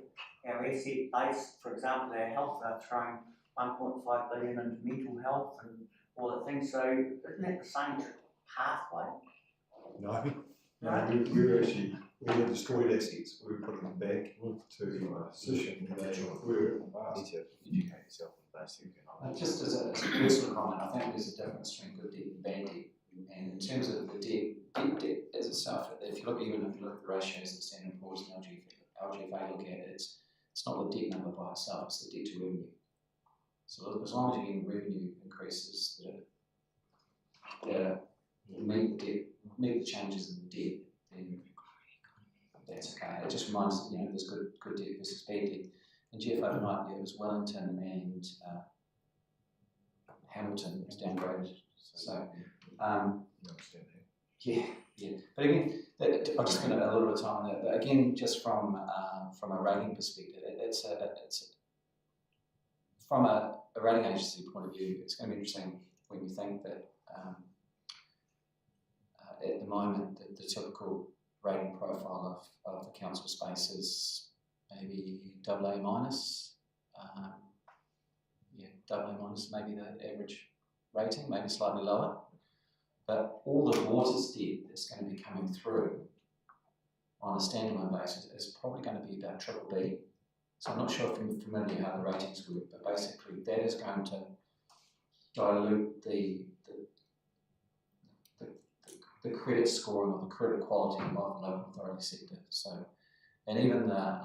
our asset base? For example, our health, they're throwing 1.5 billion into mental health and all the things, so isn't that the same pathway?
No, we had destroyed assets, we were putting them back to a position where they were in the past.
You need to educate yourself on those things.
Just as a personal comment, I think there's a difference between good debt and bad debt. And in terms of the debt as itself, if you look at the ratios that Standard & Poor's and LGFA look at, it's not the debt number by itself, it's the debt to revenue. So as long as you're getting revenue increases that meet the changes in the debt, then that's okay. It just reminds there's good debt versus bad debt. And Jeff, overnight, it was Wellington and Hamilton was downgraded. So, yeah. But again, I'll just spend a little bit of time on that. But again, just from a rating perspective, it's from a rating agency point of view, it's going to be interesting when you think that at the moment the typical rating profile of the council space is maybe AA minus. AA minus, maybe the average rating, maybe slightly lower. But all the water's debt that's going to be coming through on a standalone basis is probably going to be about BBB. So I'm not sure if you're familiar how the ratings work, but basically that is going to dilute the credit scoring or the credit quality of the local authority sector. So, and even the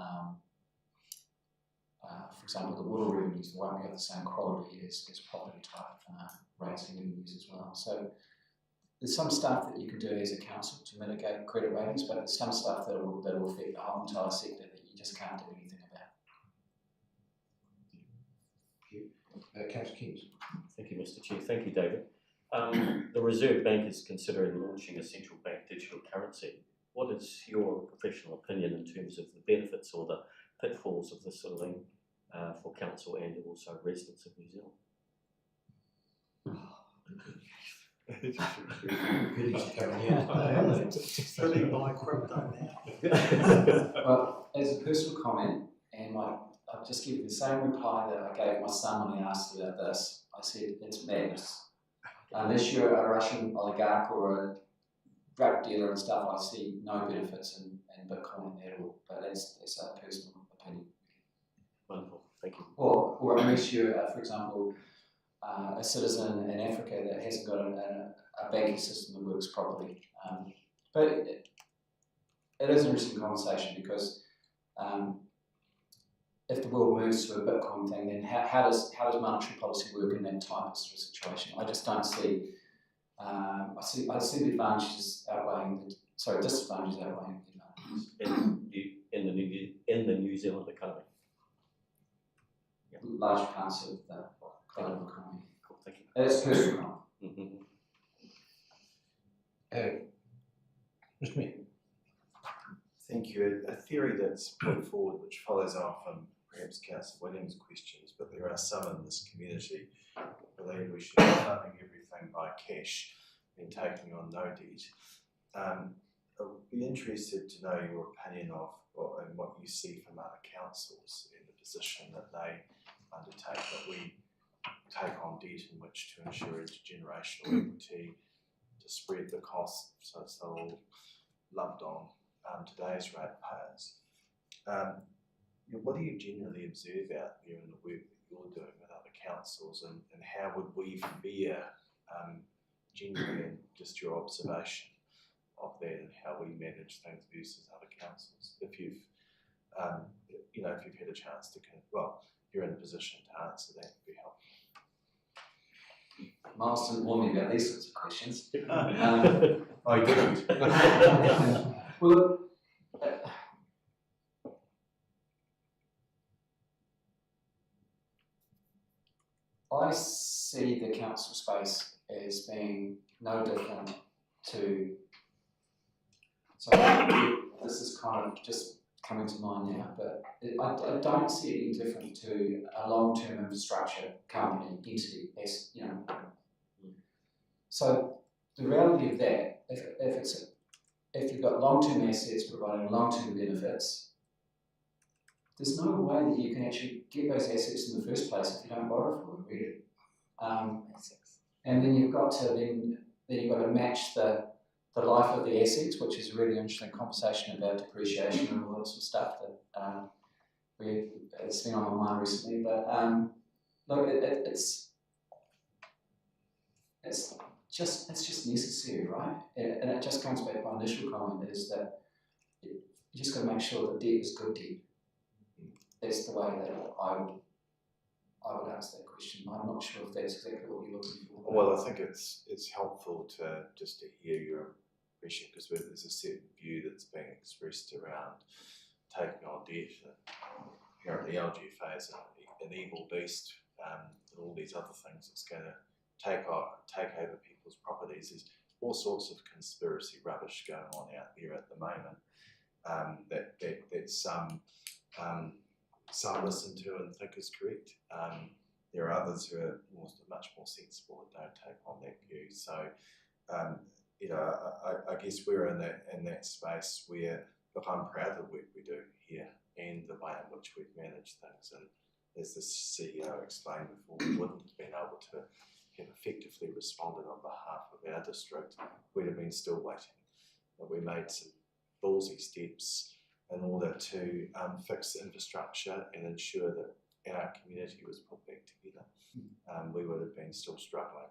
for example, the water revenues won't be of the same quality as property type rating revenues as well. So there's some stuff that you can do as a council to mitigate credit ratings, but there's some stuff that will affect the whole entire sector that you just can't do anything about.
Councillor Kings.
Thank you, Mr. Chair. Thank you, David. The Reserve Bank is considering launching a central bank digital currency. What is your professional opinion in terms of the benefits or the pitfalls of this sort of thing for council and also residents of New Zealand?
Filling my crypto now.
Well, as a personal comment, and I'll just give you the same reply that I gave my son when he asked me about this. I said, it's madness. Unless you're a Russian oligarch or a drug dealer and stuff, I see no benefits in Bitcoin at all. But that's a personal opinion.
Wonderful, thank you.
Or unless you're, for example, a citizen in Africa that hasn't got a banking system that works properly. But it is an interesting conversation because if the world moves to a Bitcoin thing, then how does monetary policy work in that type of sort of situation? I just don't see. I see the advantages outweighing the disadvantages outweighing the advantages.
In the New Zealand economy.
Yeah. Large parts of the global economy.
Cool, thank you.
That's personal.
Mr. Mayor.
Thank you. A theory that's put forward which follows on from perhaps Councillor Williams' questions, but there are some in this community who believe we should be funding everything by cash and taking on no debt. I'd be interested to know your opinion of and what you see from other councils in the position that they undertake, that we take on debt in which to ensure intergenerational equity, to spread the costs so it's all lumped on today's ratepayers. What do you generally observe out there in the work that you're doing with other councils, and how would we fare generally, and just your observation of that and how we manage things versus other councils. If you've, if you've had a chance to, you're in a position to answer that, would be helpful.
Miles didn't warn me about these sorts of questions.
I didn't.
Well, look, I see the council space as being no different to, so this is kind of just coming to mind now, but I don't see it any different to a long-term infrastructure company, entity, as you know. So the reality of that, if you've got long-term assets providing long-term benefits, there's no way that you can actually get those assets in the first place if you don't borrow for them, really. And then you've got to match the life of the assets, which is a really interesting conversation about depreciation and all that sort of stuff that it's been on my mind recently. But look, it's just necessary, right? And it just comes back to my initial comment, is that you just got to make sure that debt is good debt. That's the way that I would answer that question. I'm not sure if that's exactly what you're looking for.
Well, I think it's helpful to hear your impression, because there's a certain view that's being expressed around taking on debt. Apparently, LGFA is an evil beast, and all these other things. It's going to take over people's properties. There's all sorts of conspiracy rubbish going on out there at the moment that some listen to and think is correct. There are others who are much more sensible and don't take on that view. So, I guess we're in that space where, look, I'm proud of the work we do here and the way in which we've managed things. And as the CEO explained before, we wouldn't have been able to have effectively responded on behalf of our district. We'd have been still waiting. But we made some ballsy steps in order to fix the infrastructure and ensure that our community was put back together. We would have been still struggling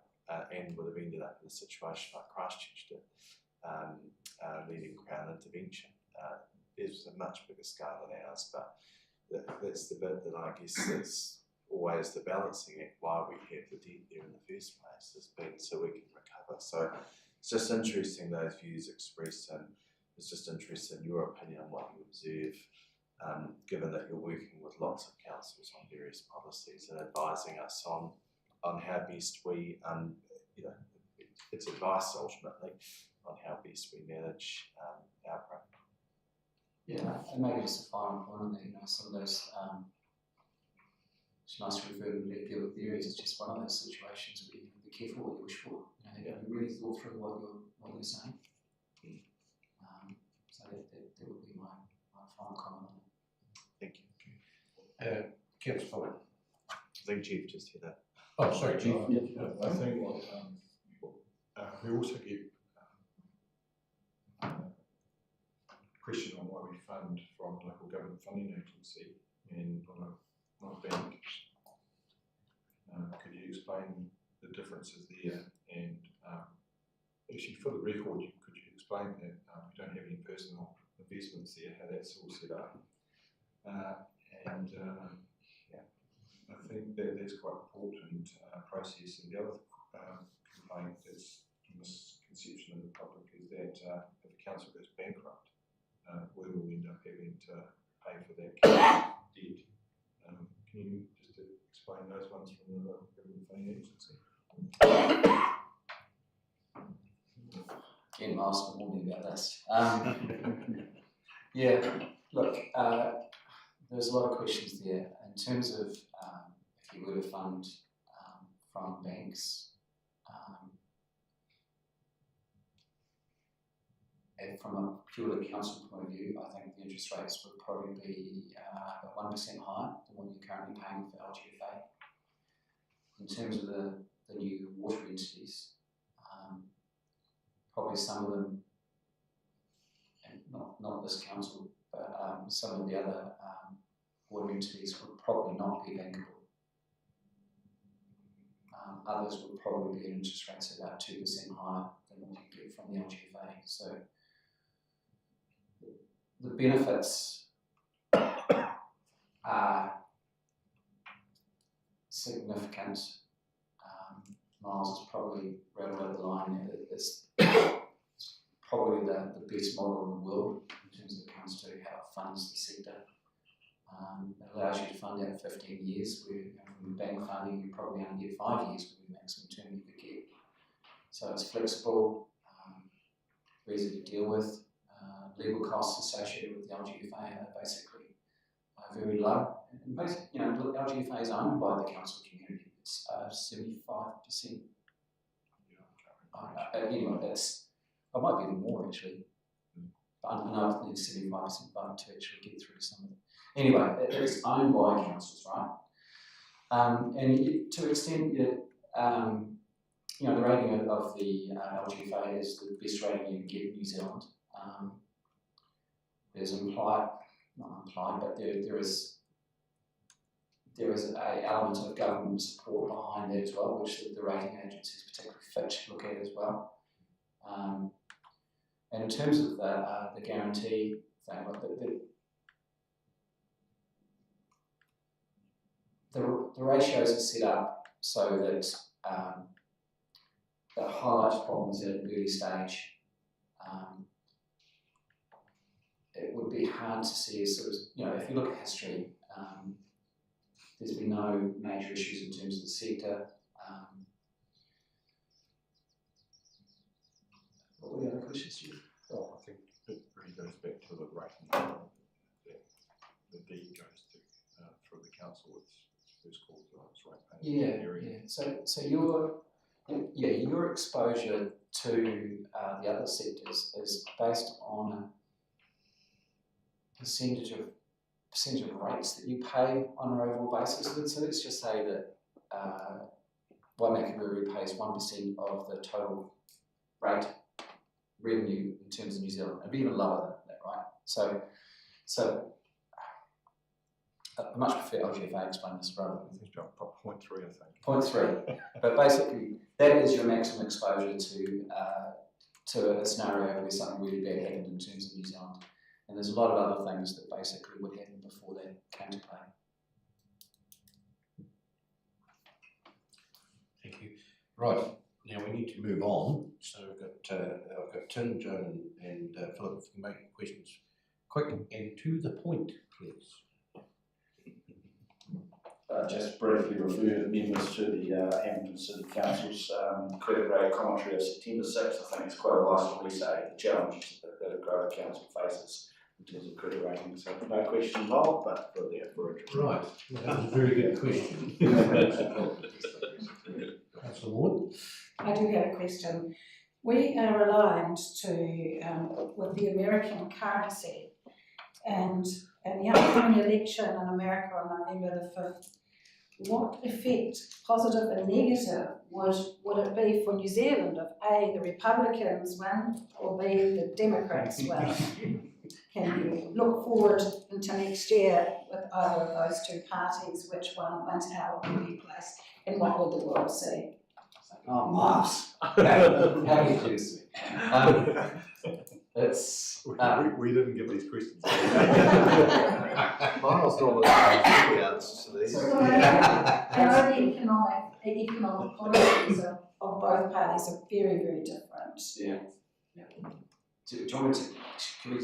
and would have ended up in a situation like Christchurch did, leading Crown intervention. It was a much bigger scale than ours, but that's the bit that I guess is always the balancing act, why we have the debt there in the first place, has been so we can recover. So it's just interesting those views expressed, and it's just interested in your opinion on what you observe, given that you're working with lots of councils on various policies and advising us on how best we, it's advice ultimately, on how best we manage our property.
Yeah, and maybe just a final point on that, some of those, it's nice to refer to the deal with theories, it's just one of those situations where you have to be careful what you wish for. Have you really thought through what you're saying? So that would be my final comment on it.
Thank you.
Councillor,
I think Chief just heard that.
oh, sorry, Chief.
I think we also get question on why we fund from local government funding agency and not a bank. Could you explain the differences there? And actually, for the record, could you explain that we don't have any personal investments there, how that's all set up? I think that's quite important process. And the other complaint that's a misconception in the public is that if the council goes bankrupt, we will end up having to pay for that debt. Can you just explain those ones from the local government funding agency?
Again, Miles will warn me about this. Yeah, look, there's a lot of questions there. In terms of if you were to fund from banks, and from a purely council point of view, I think the interest rates would probably be about 1% higher than what you're currently paying for LGFA. In terms of the new water entities, probably some of them, and not this council, but some of the other water entities would probably not be bankable. Others would probably get interest rates about 2% higher than what you get from the LGFA. So the benefits are significant. Miles is probably right over the line. It's probably the best model in the world in terms of it comes to how it funds the sector. It allows you to fund out 15 years, where from bank funding you probably only get 5 years with the maximum term you could get. So it's flexible, easy to deal with. Legal costs associated with the LGFA are basically very low. And basically, the LGFA is owned by the council community. It's 75%. Anyway, it might be even more actually. But I know it's 75% vote to actually get through some of it. Anyway, it's owned by councils, right? And to an extent, the rating of the LGFA is the best rating you can get in New Zealand. There's not implied, but there is a element of government support behind that as well, which the rating agencies, particularly Fitch, look at as well. And in terms of the guarantee thing, the ratios are set up so that that highlights problems at an early stage. It would be hard to see as sort of, if you look at history, there's been no major issues in terms of the sector. What were the other questions, Jim?
Well, I think it really goes back to the rating. The deed goes to through the council. It's first called its rate paying.
So your exposure to the other sectors is based on a percentage of rates that you pay on an overall basis. So let's just say that waimakariri pays 1% of the total rate revenue in terms of New Zealand. It'd be even lower than that, right? So I much prefer LGFA explain this rather than
0.3, I think.
0.3. But basically, that is your maximum exposure to a scenario where something really bad happened in terms of New Zealand. And there's a lot of other things that basically would happen before that came to play.
Thank you. Right, now we need to move on. So I've got Tim, Joan and Philip, if you can make questions quick and to the point, please.
Just briefly refer members to the Hamilton City Council's credit rate commentary of September 6th. I think it's quite a nice to restate the challenges that a growth council faces in terms of credit rating. So no question involved, but for the average.
Right, that was a very good question. Councillor Ward?
I do have a question. We are aligned to with the American currency, and the upcoming election in America on November the 5th. What effect, positive and negative, would it be for New Zealand if A, the Republicans win, or B, the Democrats win? Can you look forward into next year with either of those two parties, which one wins, how it will be placed, and what would the world see?
Oh, Miles! How do you do? It's
we didn't give these questions.
Miles normally has the answers to these.
The economic policies of both parties are very, very different.
Yeah. Do you want me to, can we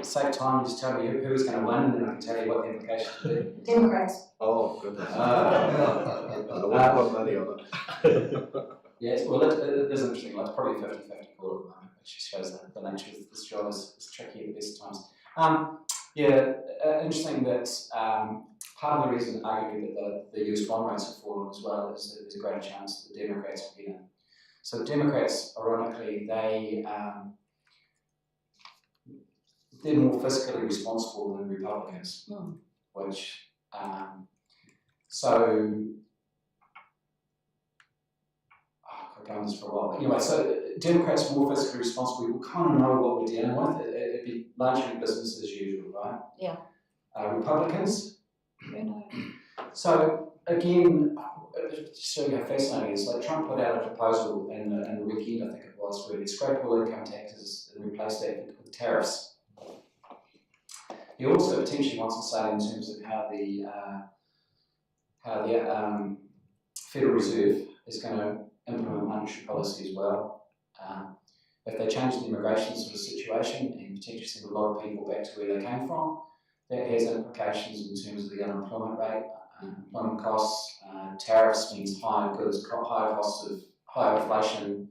save time and just tell me who's going to win, and then I can tell you what the implications will be?
Democrats.
Oh, goodness. I wouldn't put money on it.
Yes, well, it is interesting. Like, it's probably 50-50 call at the moment, which just shows that the nature of this job is tricky at the best of times. Interesting that part of the reason, arguably, that the US bond rates have fallen as well is that there's a greater chance that the Democrats will get in. So the Democrats, ironically, they're more fiscally responsible than Republicans, which I've done this for a while. But anyway, so Democrats are more fiscally responsible. We kind of know what we're dealing with. It'd be largely business as usual, right?
Yeah.
Republicans.
Who knows?
So again, to show you how fascinating it is, like Trump put out a proposal in the weekend, I think it was, where he scraped all income taxes and replaced that with tariffs. He also potentially wants to say in terms of how the Federal Reserve is going to implement monetary policy as well. If they change the immigration sort of situation and potentially send a lot of people back to where they came from, that has implications in terms of the unemployment rate, employment costs. Tariffs means higher goods, higher costs of higher inflation.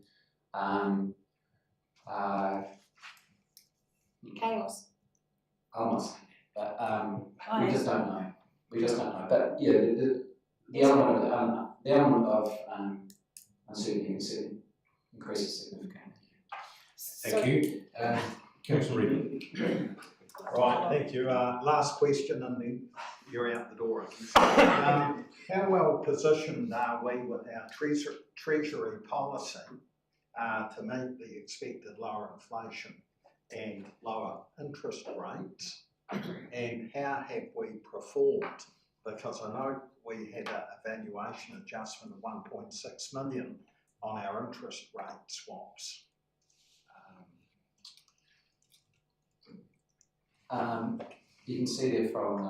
Chaos.
Almost, but we just don't know. We just don't know. But yeah, the element of uncertainty certainly increases significantly.
Thank you. Councillor Reid.
Right, thank you. Last question and then you're out the door. How well positioned are we with our treasury policy to meet the expected lower inflation and lower interest rates? And how have we performed? Because I know we had a valuation adjustment of 1.6 million on our interest rate swaps.
You can see there from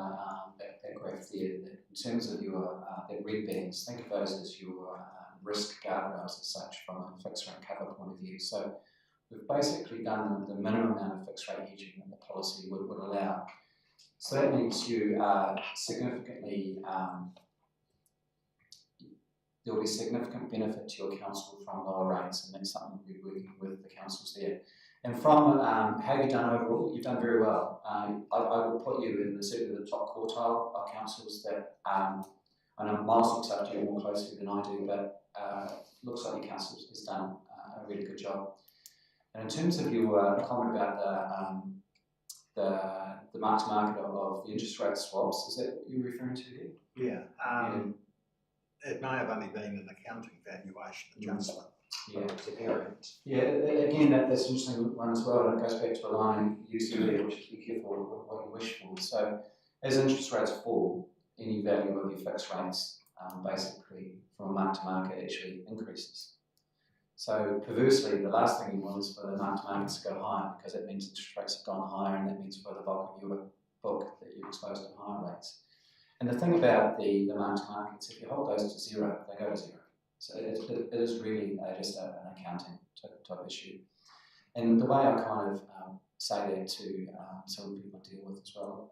that graph there that in terms of your that red bands, think of those as your risk guardrails as such from a fixed rate cover point of view. So we've basically done the minimum amount of fixed rate hedging that the policy would allow. So that means you significantly, there will be significant benefit to your council from lower rates, and that's something we're working with the councils there. And from how have you done overall? You've done very well. I would put you in certainly the top quartile of councils that, I know Miles looks up to you more closely than I do, but looks like your council has done a really good job. And in terms of your comment about the mark-to-market of the interest rate swaps, is that what you're referring to there?
Yeah. It may have only been an accounting valuation adjustment.
Yeah, again, that's an interesting one as well, and it goes back to a line you used earlier, which is be careful with what you wish for. So, as interest rates fall, any value of your fixed rates, basically, from a mark-to-market actually increases. So, perversely, the last thing you want is for the mark-to-markets to go higher, because that means interest rates have gone higher, and that means for the bulk of your book that you're exposed to higher rates. And the thing about the mark-to-markets, if you hold those to zero, they go to zero. So it is really just an accounting type issue. And the way I kind of say that to some people I deal with as well,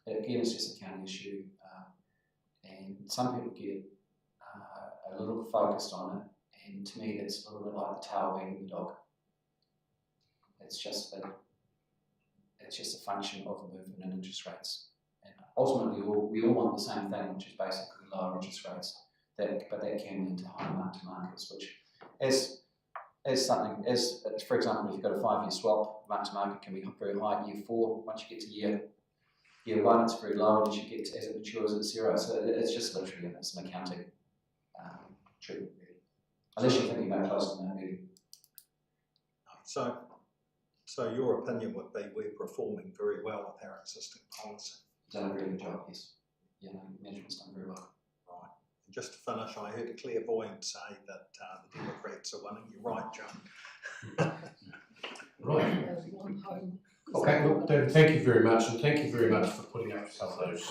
again, it's just an accounting issue. And some people get a little focused on it. And to me, that's a little bit like the tail wagging the dog. It's just a function of the movement in interest rates. And ultimately, we all want the same thing, which is basically lower interest rates. But that can lead to higher mark-to-markets, which as for example, if you've got a 5-year swap, mark-to-market can be very high year 4. Once you get to year 1, it's very low, and as you get to, as it matures, it's 0. So it's just literally an accounting treatment, really. Unless you're thinking about closing that really.
So your opinion would be we're performing very well with our existing policy.
Done a very good job, yes. Yeah, management's done very well.
Right. And just to finish, I heard a clairvoyant say that the Democrats are winning. You're right, John.
Right. Okay, well, then, thank you very much, and thank you very much for putting up some of those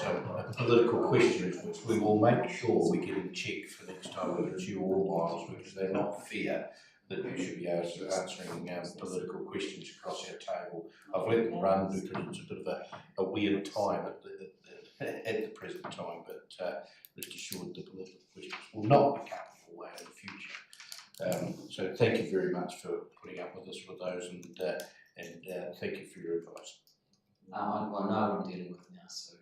political questions, which we will make sure we get in check for next time, whether it's you or Miles, because they're not fair that you should be answering political questions across our table. I've let them run because it's a bit of a weird time at the present time, but rest assured the political questions will not become full in the future. So thank you very much for putting up with us with those, and thank you for your advice.
Well, I know what I'm dealing with now, so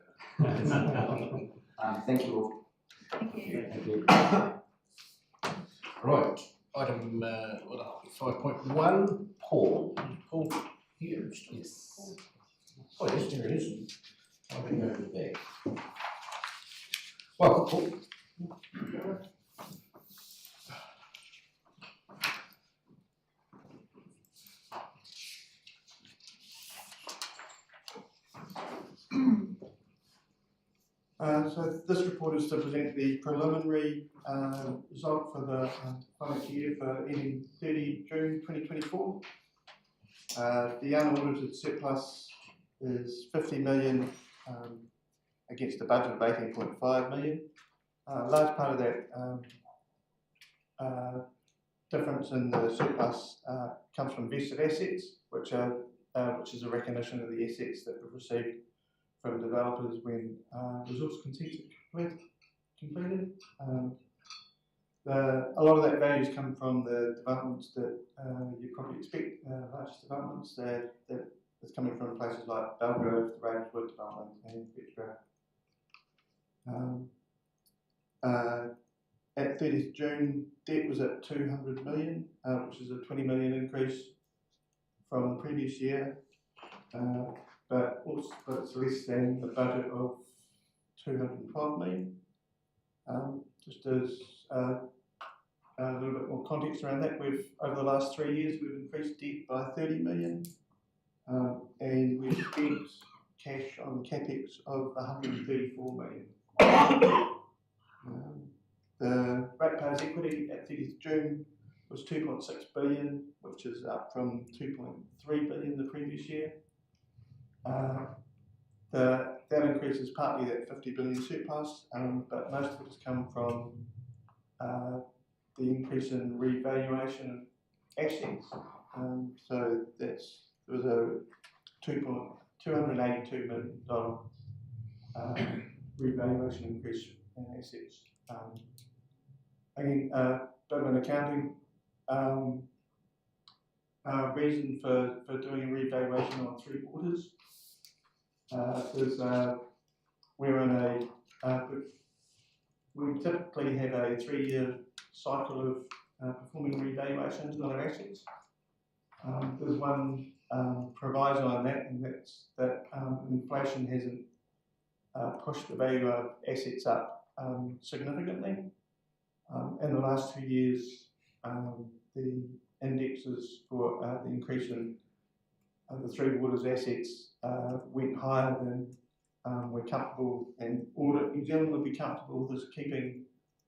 thank you all.
Thank you.
Thank you. Right, item 5.1, Paul Hughes.
Yes.
Oh yes, there it is. I'll bring over the back. Welcome, Paul.
So this report is to present the preliminary result for the financial year for ending 30 June 2024. The unaudited surplus is 50 million against a budget of 18.5 million. A large part of that difference in the surplus comes from vested assets, which is a recognition of the assets that we've received from developers when resource consents are completed. A lot of that value has come from the developments that you probably expect, largest developments that's coming from places like Belgrove, the Ravenswood development, and Victoria. At 30th June, debt was at 200 million, which is a 20 million increase from the previous year, but it's less than the budget of 212 million. Just as a little bit more context around that, over the last 3 years, we've increased debt by 30 million, and we've spent cash on capex of 134 million. The ratepayers' equity at 30th June was 2.6 billion, which is up from 2.3 billion the previous year. That increase is partly that 50 billion surplus, but most of it has come from the increase in revaluation of assets. So there was a $282 million revaluation increase in assets. Again, bit of an accounting reason for doing a revaluation on 3 quarters is we're we typically have a 3-year cycle of performing revaluations on our assets. There's one proviso on that, and that's that inflation hasn't pushed the value of assets up significantly. In the last 2 years, the indexes for the increase in the 3 quarters assets went higher than we're comfortable, and Audit New Zealand would be comfortable with us keeping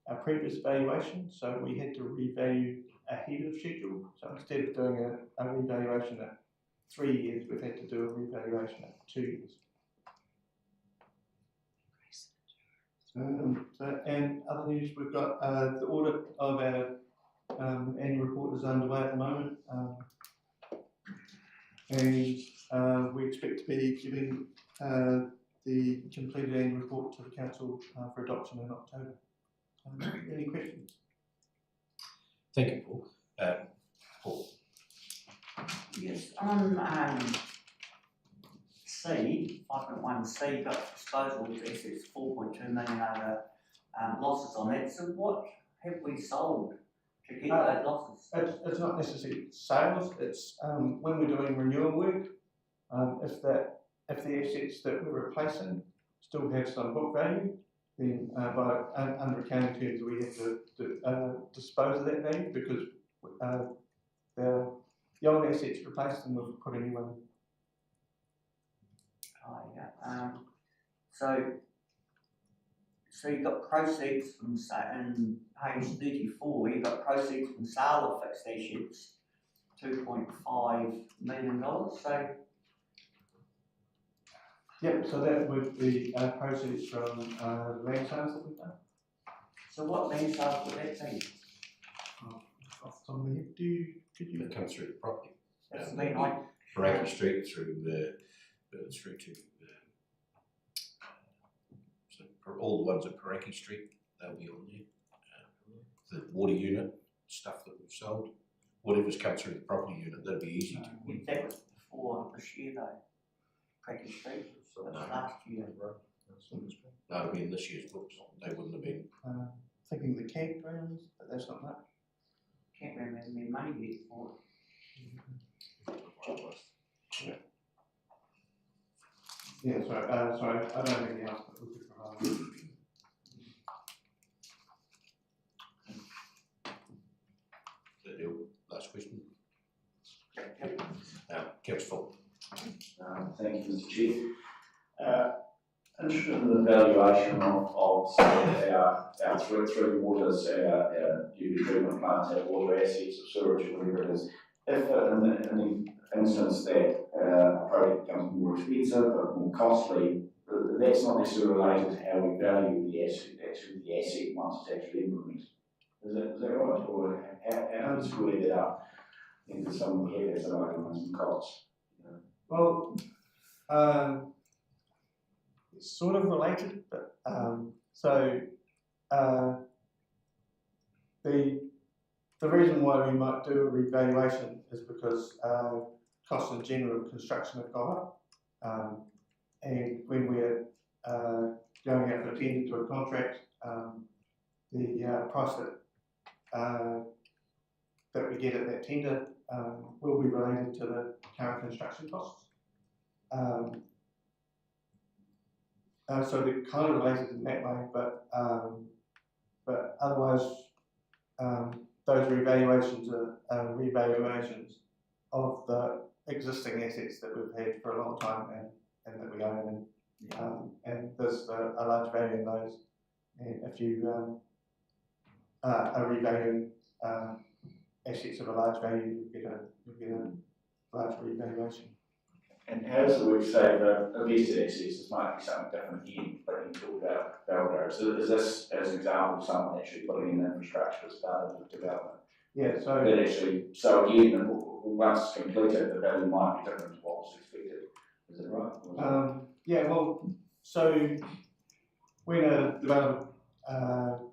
our previous valuation, so we had to revalue ahead of schedule. So instead of doing a revaluation at 3 years, we've had to do a revaluation at 2 years. And other news, we've got the audit of our annual report is underway at the moment, and we expect to be giving the completed annual report to the council for adoption in October. Any questions?
Thank you, Paul. Paul.
Yes, on C, 5.1C, you've got disposal of assets, 4.2 million over losses on that. So what have we sold to get those losses?
It's not necessarily sales, it's when we're doing renewal work, if the assets that we're replacing still have some book value, then under accounting terms we have to dispose of that value, because the old assets replaced and we've put a new one in.
Oh, yeah. So you've got proceeds from, in page 34, you've got proceeds from sale of fixed assets, $2.5 million. So
yep, so that would be proceeds from land sales that we've done.
So what land sales would that be?
Off the top of my head, could you?
That comes through the property.
That's the main line.
Paraki Street through to so for all the ones at Paraki Street, they'll be on there. The water unit stuff that we've sold, whatever's come through the property unit, that'd be easy to.
That was before this year though. Paraki Street. That was last year.
That would be in this year's books. They wouldn't have been.
Thinking the campgrounds, but that's not much.
Campground hasn't been money yet for it.
Yeah. Yeah, sorry, I don't have anything else that we could provide.
Is that your last question? Councillor Fulton.
Thank you, Mr. Chair. interested in the valuation of say, our three waters, our UV treatment plants, our water assets, or sewage, whatever it is. If in the instance that a project becomes more expensive or more costly, that's not necessarily related to how we value the asset, actually the asset once it's actually implemented. Is that right? Or how do we square that up into some we have as an argument and costs?
Well, it's sort of related, but the reason why we might do a revaluation is because costs in general of construction have gone up, and when we're going out for tender to a contract, the price that we get at that tender will be related to the current construction costs. So they're kind of related in that way, but otherwise, those revaluations are revaluations of the existing assets that we've had for a long time and that we own, and there's a large value in those. And if you are revaluing assets of a large value, you get a large revaluation.
And how does it work, say, for invested assets? This might be something different again, but you talk about Valdo. So is this, as an example, someone actually putting in infrastructure as part of the development?
Yeah, so
that actually, so again, once completed, the value might be different to what was expected. Is that right?
Yeah, well, so when a developer I'm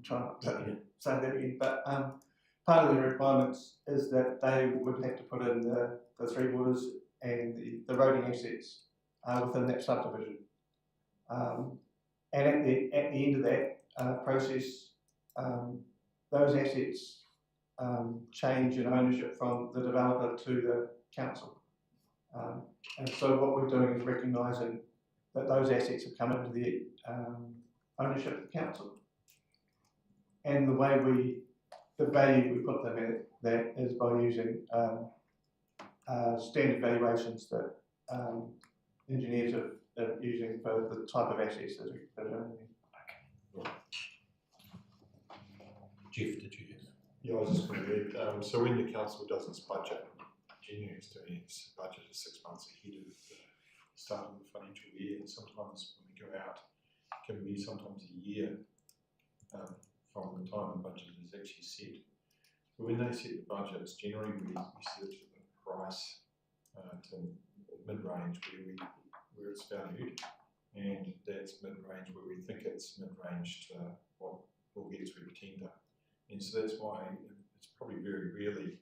trying not to say that again, but part of the requirements is that they would have to put in the three waters and the roading assets within that subdivision. And at the end of that process, those assets change in ownership from the developer to the council. And so what we're doing is recognising that those assets have come into the ownership of the council. And the value we put them at that is by using standard valuations that engineers are using for the type of assets that are in there.
Jeff, did you have?
Yeah, I was just going to add, so when the council does its budget, January is doing its budget 6 months ahead of the start of the financial year, and sometimes when we go out, it can be sometimes a year from the time the budget is actually set. So when they set the budgets, generally we set the price to mid-range where it's valued, and that's mid-range where we think it's mid-range to what we'll get through the tender. And so that's why it's probably very rarely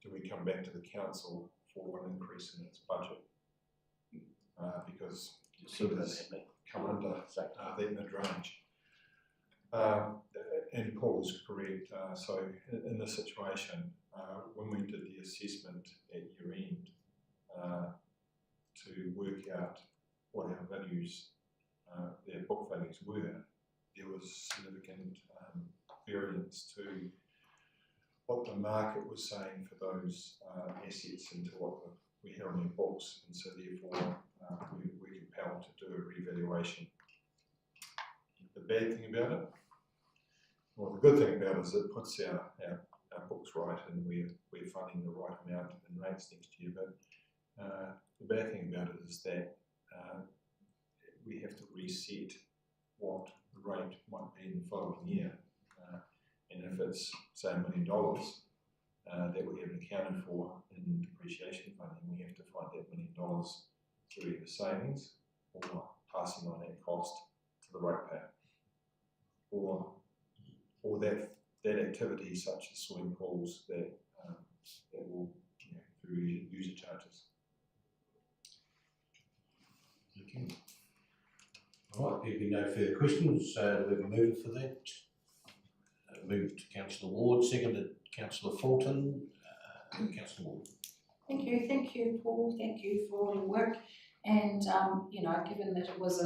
do we come back to the council for an increase in its budget, because the tenders come under that mid-range. And Paul is correct. So in this situation, when we did the assessment at year end to work out what our values, their book values were, there was significant variance to what the market was saying for those assets into what we had on their books, and so therefore we're compelled to do a revaluation. The bad thing about it, well, the good thing about it is it puts our books right, and we're funding the right amount in rates next year. But the bad thing about it is that we have to reset what the rate might be in the following year. And if it's, say, $1 million that we haven't accounted for in depreciation funding, we have to find that $1 million through either savings or passing on that cost to the ratepayer, or that activity such as swimming pools that will through user charges.
Okay. All right, there being no further questions, we can move for that. Moved to Councillor Ward, seconded Councillor Fulton. Councillor Ward.
Thank you, Paul. Thank you for all your work. And given that it was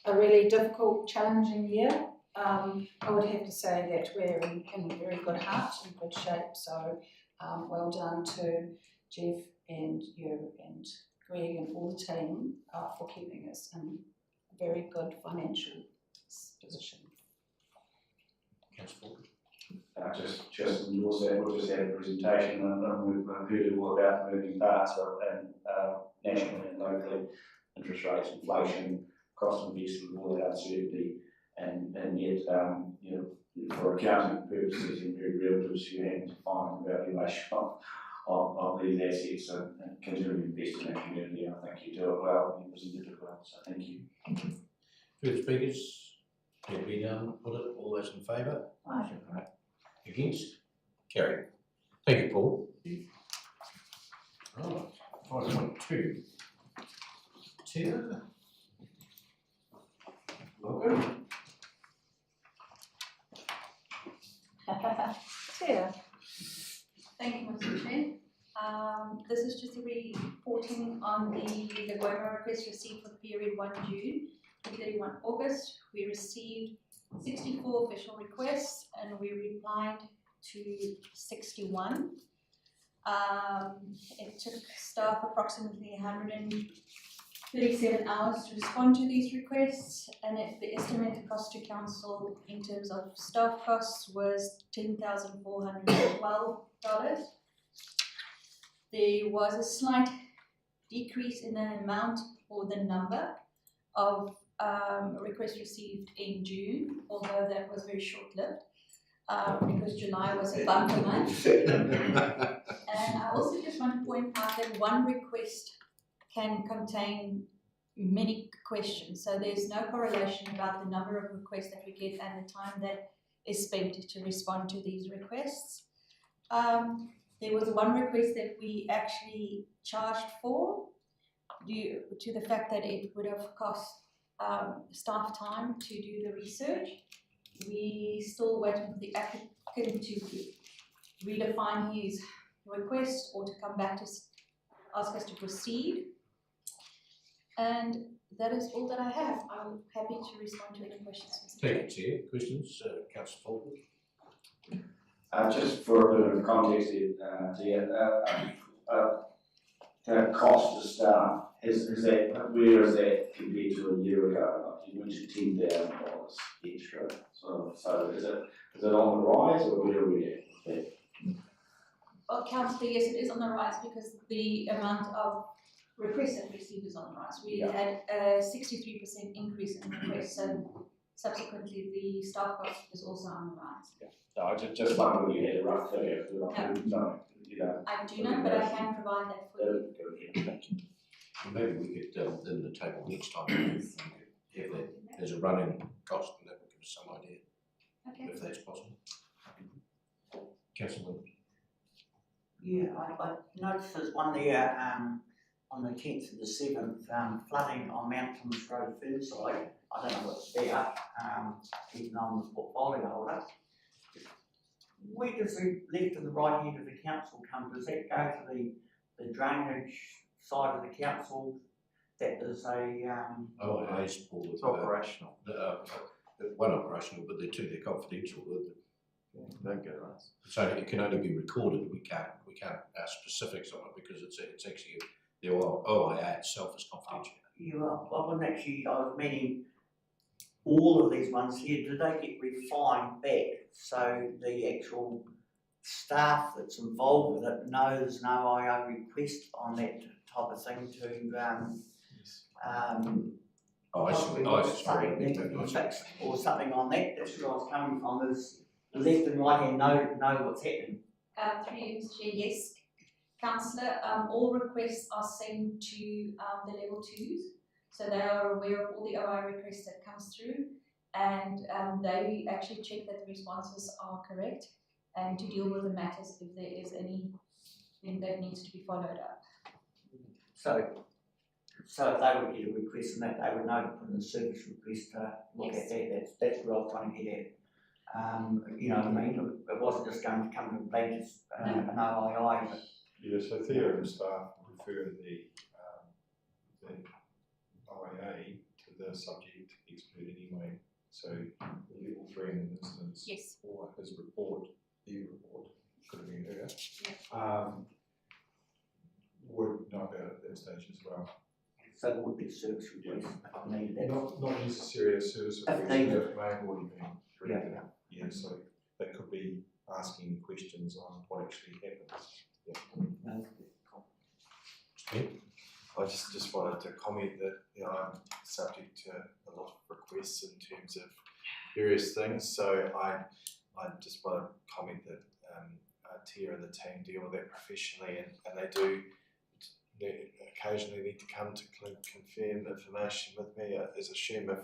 a really difficult, challenging year, I would have to say that we're in very good heart and good shape. So well done to Jeff and you and Greg and all the team for keeping us in a very good financial position.
Councillor Ford.
Just endorse that, we've just had a presentation and we've heard all about moving parts and nationally and locally, interest rates, inflation, cost of investment, all that uncertainty, and yet, you know, for accounting purposes and very realtors, you have to find the valuation of these assets and continue to invest in that community. I think you do it well, you presented it well, so thank you.
Further speakers? There be none, Audit, all those in favour?
Aye.
Right. Against? Carried. Thank you, Paul. Right, 5.2. Tina? Welcome.
Chair. Thank you, Mr. Chair. This is just a reporting on the WOMA request received for the period 1 June to 31 August. We received 64 official requests and we replied to 61. It took staff approximately 137 hours to respond to these requests, and the estimated cost to council in terms of staff costs was $10,412. There was a slight decrease in the amount or the number of requests received in June, although that was very short-lived because July was a bumper month. And I also just want to point out that one request can contain many questions, so there's no correlation about the number of requests that we get and the time that is spent to respond to these requests. There was one request that we actually charged for due to the fact that it would have cost staff time to do the research. We still waiting for the applicant to redefine his request or to come back to ask us to proceed. And that is all that I have. I'm happy to respond to any questions.
Thank you, Chair. Questions? Councillor Ford.
Just for a bit of context here, the cost to staff, is that, where is that compared to a year ago? Like you mentioned $10,000 extra. So is it on the rise or where are we at?
Well, Councillor, yes, it is on the rise because the amount of requests that we received is on the rise. We had a 63% increase in requests, and subsequently the staff cost is also on the rise.
Yeah. So I just wondered whether you had a rough figure. No, you don't.
I do not, but I can provide that for you.
Thank you. Maybe we could, in the table next time, we could have that as a running cost, and that would give us some idea, if that's possible. Councillor.
Yeah, I noticed there's one there on the 10th of the 7th, flooding on Mount Thomas Road, Fernside. I don't know what's there, even though I'm the portfolio holder. Where does the left and the right hand of the council come? Does that go to the drainage side of the council? That is a
It's operational.
One operational, but they're confidential.
Don't get us.
So it can only be recorded. We can't specifics on it because it's actually the OIA itself is confidential.
Yeah, I wasn't actually. I was meaning all of these ones here. Do they get refined back so the actual staff that's involved with it knows no OIA request on that type of thing to something need to be fixed or something on that? That's where I was coming from. Is the left and right hand know what's happening?
Through you, Mr. Chair, yes. Councillor, all requests are sent to the level 2s, so they are aware of all the OI requests that comes through, and they actually check that the responses are correct and to deal with the matters if there is anything that needs to be followed up.
So if they would get a request and that, they would know to put in a service request to look at that. That's what I was trying to get at. You know what I mean? It wasn't just going to come to blanket an OII. But
yeah, so Theo and staff refer the OIA to the subject expert anyway. So the level 3 in an instance, or his report, the report, could have been her, would that stage as well.
So there would be a service request if I needed that.
Not necessarily a service
If
request,
they-
but it may have already been corrected.
Yeah.
Yeah, so they could be asking questions on what actually happened.
I just wanted to comment that, you know, I'm subject to a lot of requests in terms of various things, so I just want to comment that Tia and the team deal with that professionally, and they occasionally need to come to confirm information with me. I assume if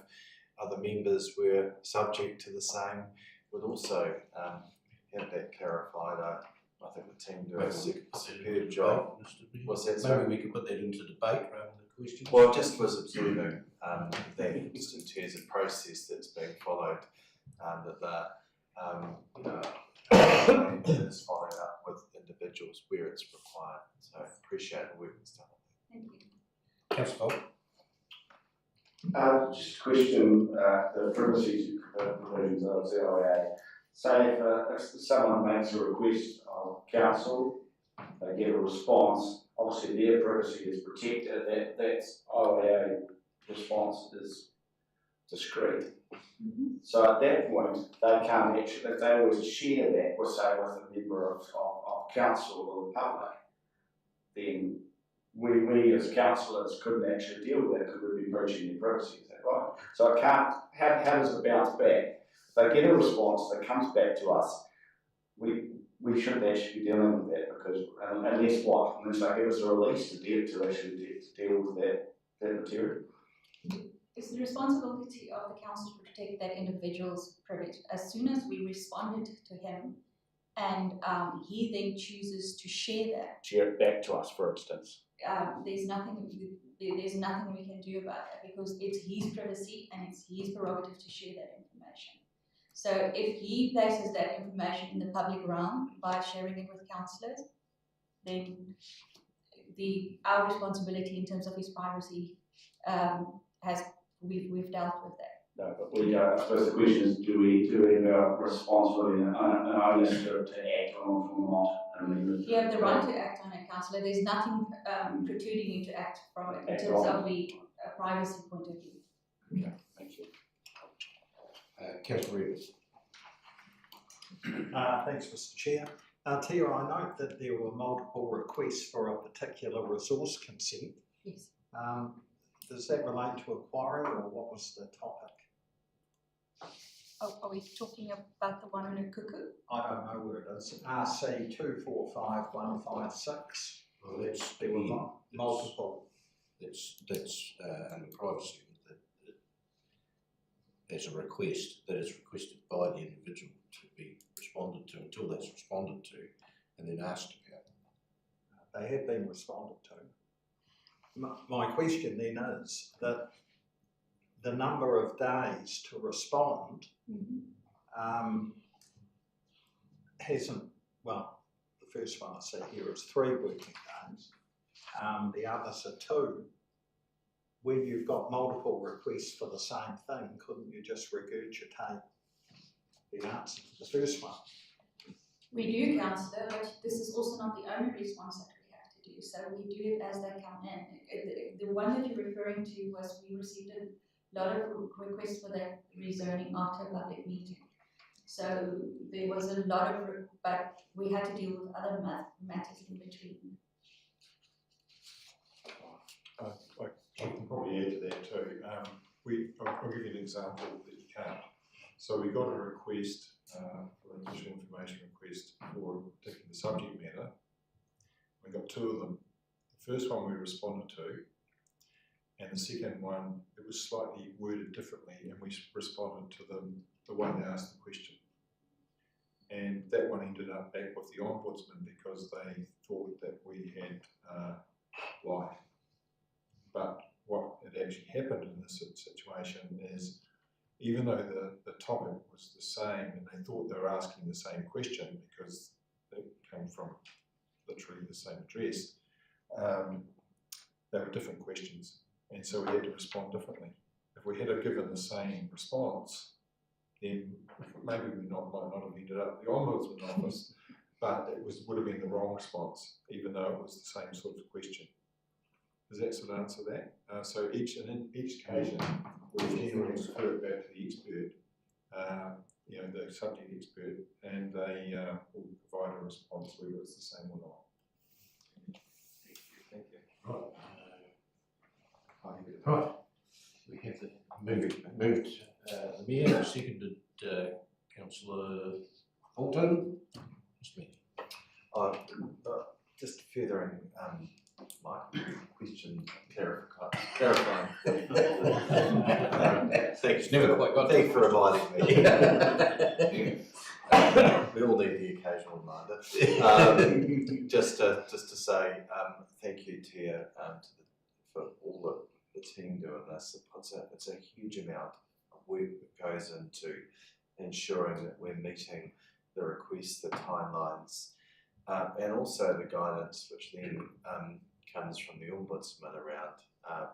other members were subject to the same, would also have that clarified. I think the team do a superb job. What's that?
Maybe we could put that into debate rather than questions.
Well, just was observing that just in terms of process that's being followed, that is following up with individuals where it's required. So appreciate the work that's done.
Thank you.
Councillor
Just a question, the privacy provisions of ZIA. Say if someone makes a request of council, they get a response, obviously their privacy is protected, that's OIA response is discreet. So at that point, they can't actually, if they were to share that with, say, with a member of council or the public, then we as councillors couldn't actually deal with that because we'd be breaching their privacy, is that right? So it can't, how does it bounce back? If they get a response that comes back to us, we shouldn't actually be dealing with that because, unless they give us a release to deal with that material.
It's the responsibility of the council to protect that individual's privilege. As soon as we responded to him and he then chooses to share
it back to us, for instance.
there's nothing we can do about that because it's his privacy and it's his prerogative to share that information. So if he places that information in the public realm by sharing it with councillors, then our responsibility in terms of his privacy we've dealt with that.
No, but we don't. I suppose the question is, do we have a responsibility and onus to act on or not?
You have the right to act on it, councillor. There's nothing precluding you to act from it in terms of the privacy point of view.
Okay, thank you.
Councillor Rivers.
Thanks, Mr. Chair. Tia, I note that there were multiple requests for a particular resource consent.
Yes.
Does that relate to a quarry or what was the topic?
Oh, are we talking about the one in a cuckoo?
I don't know where it is. RC 245156.
Well,
there were multiple.
That's under privacy. There's a request that is requested by the individual to be responded to until that's responded to and then asked about.
They have been responded to. My question then is that the number of days to respond hasn't, well, the first one I see here is 3 working days, the others are 2. When you've got multiple requests for the same thing, couldn't you just regurgitate the answer to the first one?
We do, councillor, but this is also not the only response that we have to do. So we do it as they come in. The one that you're referring to was we received a lot of requests for that rezoning after a public meeting. So there was a lot of, but we had to deal with other matters in between.
I can probably add to that too. I'll give you an example that you can't. So we got a request for an additional information request for a particular subject matter. We got 2 of them. The first one we responded to, and the second one, it was slightly worded differently, and we responded to the one that asked the question. And that one ended up back with the Ombudsman because they thought that we had lied. But what had actually happened in this situation is, even though the topic was the same and they thought they were asking the same question because they came from literally the same address, they were different questions. And so we had to respond differently. If we had given the same response, then maybe we might not have ended up at the Ombudsman office, but it would have been the wrong response, even though it was the same sort of question. Does that sort of answer that? So in each occasion, we generally refer it back to the expert, the subject expert, and they will provide a response whether it's the same or not.
Thank you.
Right. We have moved the Mayor, seconded Councillor Fulton.
Just furthering my question, clarifying.
Thanks, never quite got
Thanks for reminding me. We all need the occasional reminder. Just to say thank you, Tia, for all the team doing this. It's a huge amount of work that goes into ensuring that we're meeting the requests, the timelines, and also the guidance which then comes from the Ombudsman around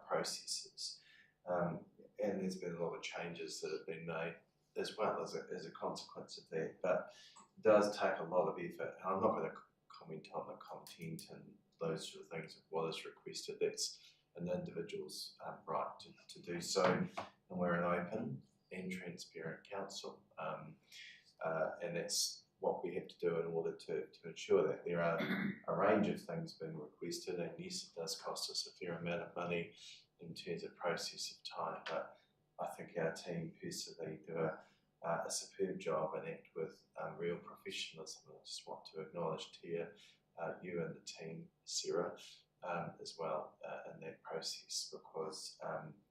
processes. And there's been a lot of changes that have been made as well as a consequence of that, but it does take a lot of effort. And I'm not going to comment on the content and those sort of things of what is requested. That's an individual's right to do so, and we're an open and transparent council, and that's what we have to do in order to ensure that. There are a range of things being requested, and yes, it does cost us a fair amount of money in terms of process of time, but I think our team personally do a superb job and act with real professionalism. I just want to acknowledge Tia, you and the team, Sarah, as well in that process, because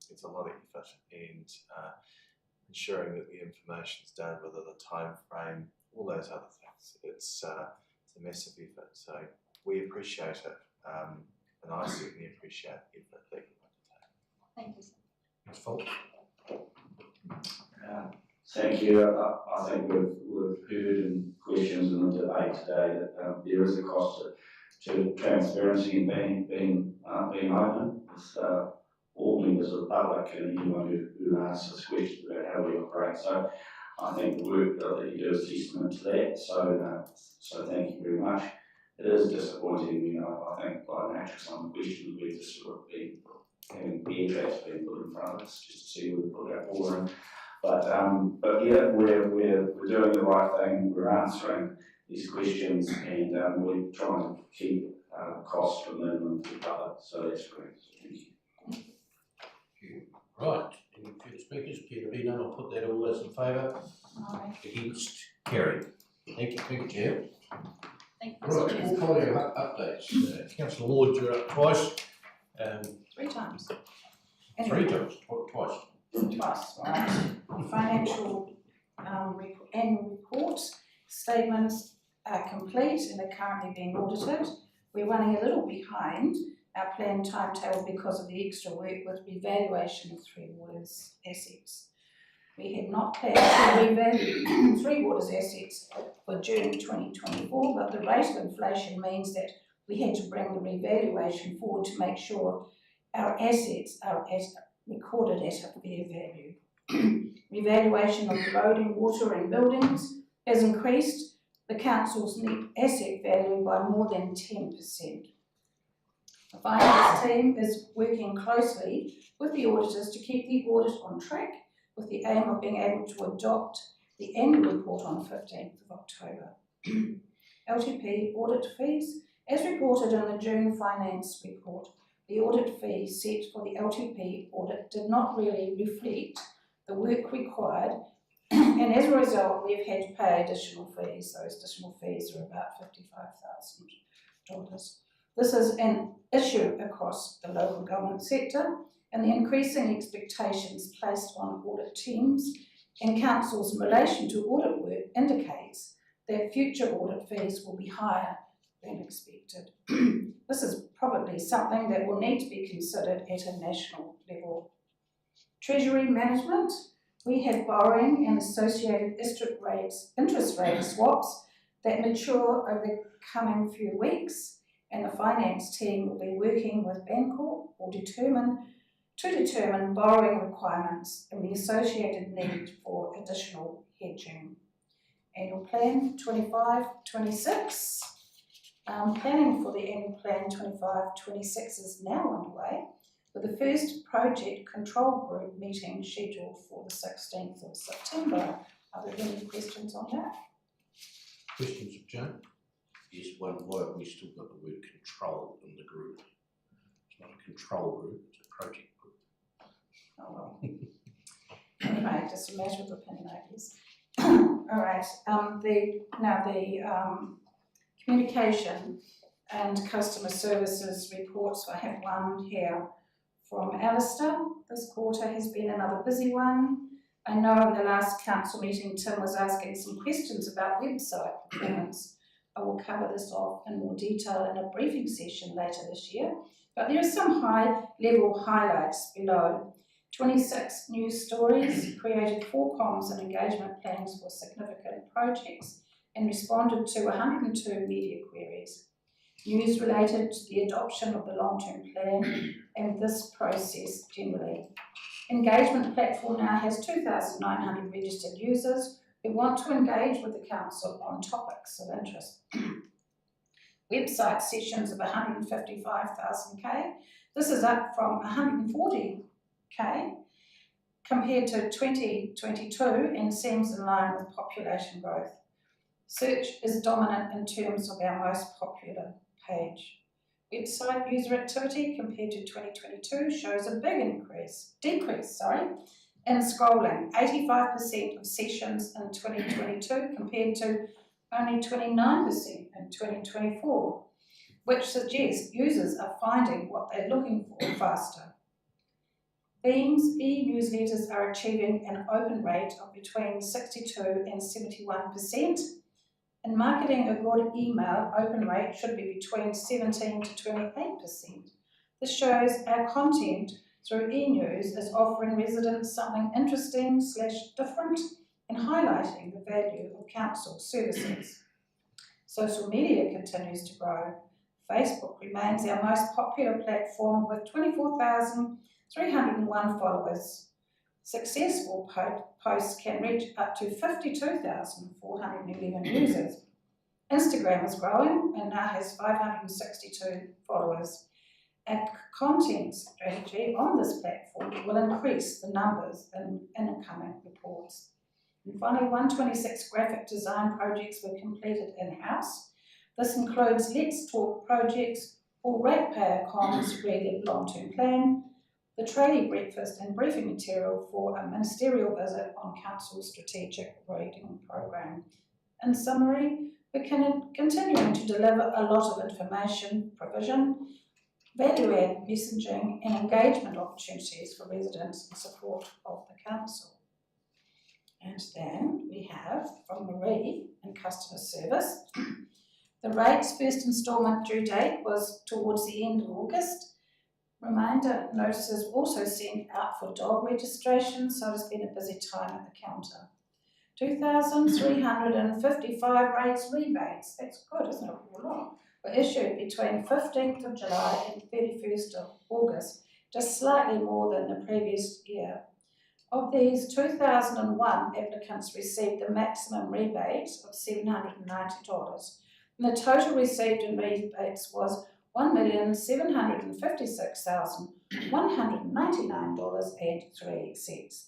it's a lot of effort, and ensuring that the information is done within a time frame, all those other things. It's a massive effort, so we appreciate it, and I certainly appreciate the effort that you
Thank you, sir.
Ms. Fulton.
Thank you. I think we've heard in questions in the debate today that there is a cost to transparency and being open with all members of the public and anyone who asks us questions about how we operate. So I think the work that you do is testament to that. So thank you very much. It is disappointing, I think by nature some questions we just sort of been having beer tracks being put in front of us just to see where we put our ball in. But yeah, we're doing the right thing. We're answering these questions, and we're trying to keep costs from minimum to the public. So that's great. So thank you.
Right. Any further speakers? Appear to be none. I'll put that all those in favour.
Aye.
Against? Carried. Thank you, Chair.
Thank you, Mr.
Right.
Chair.
Portfolio updates. Councillor Ward, you're up twice.
3 times.
Three times. Twice.
Twice, right. Financial annual reports, statements are complete and are currently being audited. We're running a little behind our planned timetable because of the extra work with revaluation of Three Waters assets. We had not planned to revalue Three Waters assets for June 2024, but the rate of inflation means that we had to bring the revaluation forward to make sure our assets are recorded at a fair value. Revaluation of the road and water and buildings has increased the council's net asset value by more than 10%. The finance team is working closely with the auditors to keep the audit on track with the aim of being able to adopt the annual report on 15th of October. LTP audit fees. As reported in the June finance report, the audit fee set for the LTP audit did not really reflect the work required, and as a result we have had to pay additional fees. Those additional fees are about $55,000. This is an issue across the local government sector, and the increasing expectations placed on audit teams and councils in relation to audit work indicates that future audit fees will be higher than expected. This is probably something that will need to be considered at a national level. Treasury management. We have borrowing and associated interest rate swaps that mature over the coming few weeks, and the finance team will be working with Bancorp to determine borrowing requirements and the associated need for additional hedging. Annual plan 25-26. Planning for the annual plan 25-26 is now underway, with the first project control group meeting scheduled for the 16th of September. Are there any questions on that?
Questions of Joan? Yes, why have we still got the word control in the group? It's not a control group, it's a project group.
Oh well. Anyway, just a matter of opinion, I guess. Alright, communication and customer services reports. I have one here from Alistair. This quarter has been another busy one. I know in the last council meeting Tim was asking some questions about website performance. I will cover this off in more detail in a briefing session later this year, but there are some high-level highlights below. 26 news stories, created 4 comms and engagement plans for significant projects, and responded to 102 media queries. News related to the adoption of the long-term plan and this process generally. Engagement platform now has 2,900 registered users who want to engage with the council on topics of interest. Website sessions of 155,000k. This is up from 140k compared to 2022 and seems in line with population growth. Search is dominant in terms of our most popular page. Website user activity compared to 2022 shows a big decrease in scrolling. 85% of sessions in 2022 compared to only 29% in 2024, which suggests users are finding what they're looking for faster. Themes, e-newsletters are achieving an open rate of between 62 and 71%. In marketing, a good email open rate should be between 17 to 28%. This shows our content through e-news is offering residents something interesting/different and highlighting the value of council services. Social media continues to grow. Facebook remains our most popular platform with 24,301 followers. Successful posts can reach up to 52,411 users. Instagram is growing and now has 562 followers. Our content strategy on this platform will increase the numbers in incoming reports. And finally, 126 graphic design projects were completed in-house. This includes Let's Talk projects or ratepayer comms read the long-term plan, the tradie breakfast and briefing material for a ministerial visit on Council's strategic reading program. In summary, we're continuing to deliver a lot of information provision, value-add messaging and engagement opportunities for residents in support of the Council. And then we have from Marie in customer service. The rates first instalment due date was towards the end of August. Reminder notices also sent out for dog registration, so it's been a busy time at the counter. 2,355 rates rebates, that's good, isn't it? A lot. Were issued between 15th of July and 31st of August, just slightly more than the previous year. Of these, 2,001 applicants received the maximum rebate of $790, and the total received in rebates was $1,756,199.03.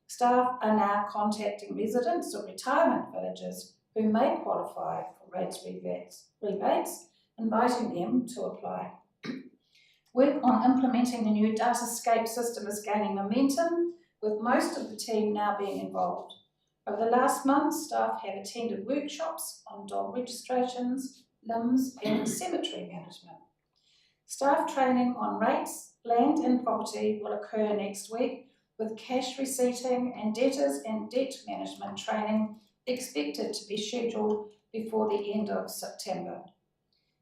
Staff are now contacting residents of retirement villages who may qualify for rates rebates, inviting them to apply. Work on implementing the new Datascape system is gaining momentum, with most of the team now being involved. Over the last month, staff have attended workshops on dog registrations, limbs and cemetery management. Staff training on rates, land and property will occur next week, with cash receipting and debtors and debt management training expected to be scheduled before the end of September.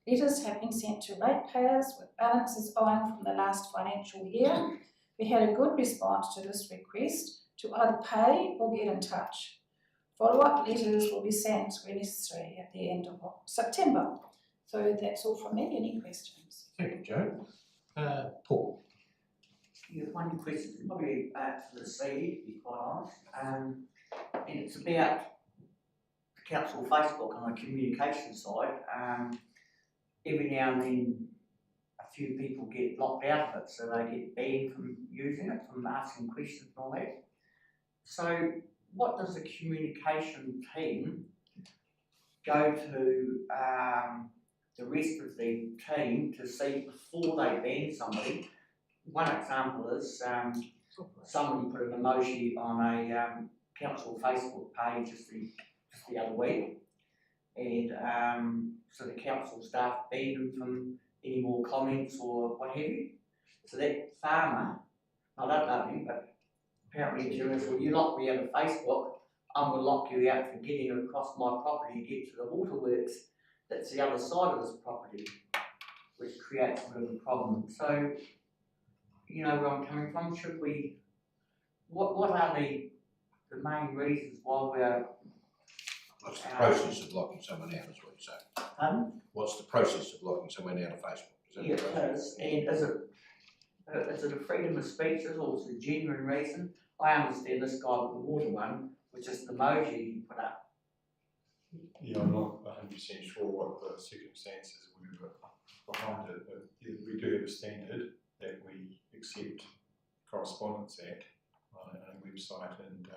Letters have been sent to ratepayers with balances owing from the last financial year. We had a good response to this request to either pay or get in touch. Follow-up letters will be sent where necessary at the end of September. So that's all from me. Any questions?
Thank you, Joe. Paul.
You have one question, probably for the CD, to be quite honest, and it's about the council Facebook on the communication side. every now and then a few people get locked out of it, so they get banned from using it, from asking questions and all that. So what does the communication team go to the rest of the team to see before they ban somebody? One example is somebody put an emoji on a council Facebook page just the other week, and so the council staff banned them from any more comments or what have you. So that farmer, I don't know him, but apparently he says, well, you lock me out of Facebook, I'm going to lock you out for getting across my property to get to the waterworks that's the other side of this property, which creates a bit of a problem. So, you know where I'm coming from. Should we, what are the main reasons why we're...
What's the process of locking someone out, is what you say?
Pardon?
What's the process of locking someone out of Facebook? Is that
Yeah,
the
it
process?
is. And is it a freedom of speech, or is it a genuine reason? I understand this guy with the water one was just an emoji he put up.
Yeah, I'm not 100% sure what the circumstances were behind it, but we do have a standard that we accept correspondence at on a website, and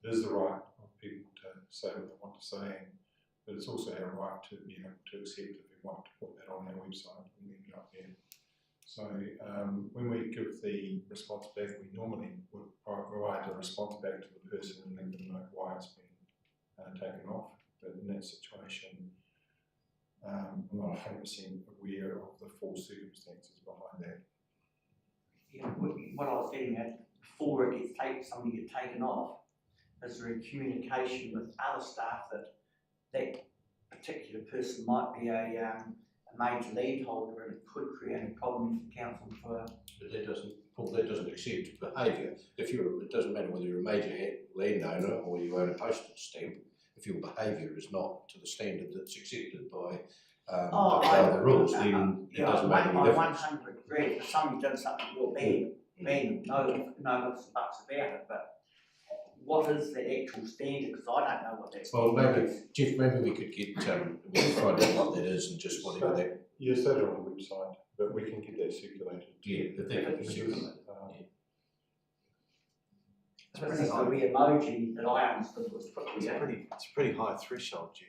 it is the right of people to say what they want to say, but it's also our right to be able to accept if we want to put that on our website and leave it up there. So when we give the response back, we normally would provide a response back to the person and let them know why it's been taken off. But in that situation, I'm not 100% aware of the full circumstances behind that.
Yeah, what I was getting at, before it gets somebody gets taken off, is there a communication with other staff that particular person might be a major landholder, and it could create a problem for council for...
But that doesn't accept behaviour. It doesn't matter whether you're a major landowner or you own a postage stamp, if your behaviour is not to the standard that's accepted by the rules, then it doesn't make any difference.
I 100 agree. If somebody does something you're ban, no ifs and buts about it, but what is the actual standard? Because I don't know what that standard is.
Jeff, maybe we could get, we can find out what that is and just whatever that...
Yes, that's on the website, but we can get that circulated.
Yeah, if that can be circulated.
The emoji that I understood was
It's a pretty high threshold, Jeff.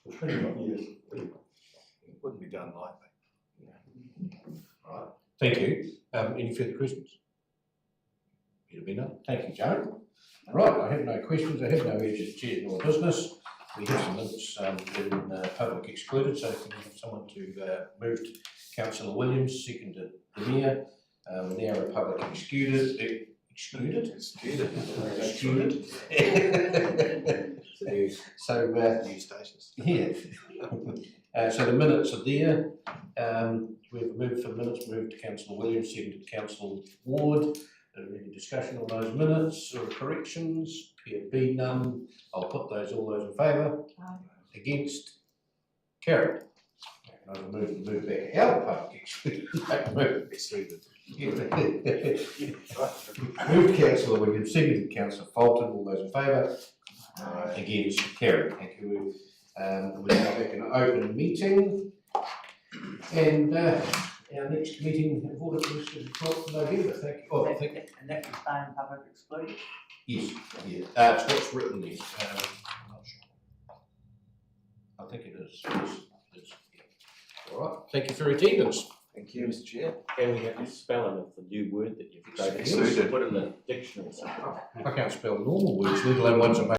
It's pretty much, yes.
It wouldn't be done lightly.
Right. Thank you. Any further questions? It'll be none. Thank you, Joe. Right, I have no questions. I have no urgent chair nor business. We have some minutes in public excluded, so can we have someone to move to Councillor Williams, seconded the Mayor. Now a public excluded. Excluded. So
new stations.
Yeah. So the minutes are there. We've moved for minutes. Moved to Councillor Williams, seconded Councillor Ward. Any discussion on those minutes or corrections? Appear to be none. I'll put all those in favour. Against? Carried. I'll move back out of public excluded. Moved Councillor Williams, seconded Councillor Fulton. All those in favour? Against? Carried. Thank you. We're now back in an open meeting, and our next meeting of Audit is the 12th of November. Thank you. Oh, thank you.
And that can stay in public excluded?
Yes. Yeah. It's what's written there. I'm not sure. I think it is. Yes. Yeah. All right. Thank you for your attendance.
Thank you, Mr. Chair.
Can we have the spelling of the new word that you've created?
Excluded.
Put in the dictionary.
I can't spell normal words, let alone ones that make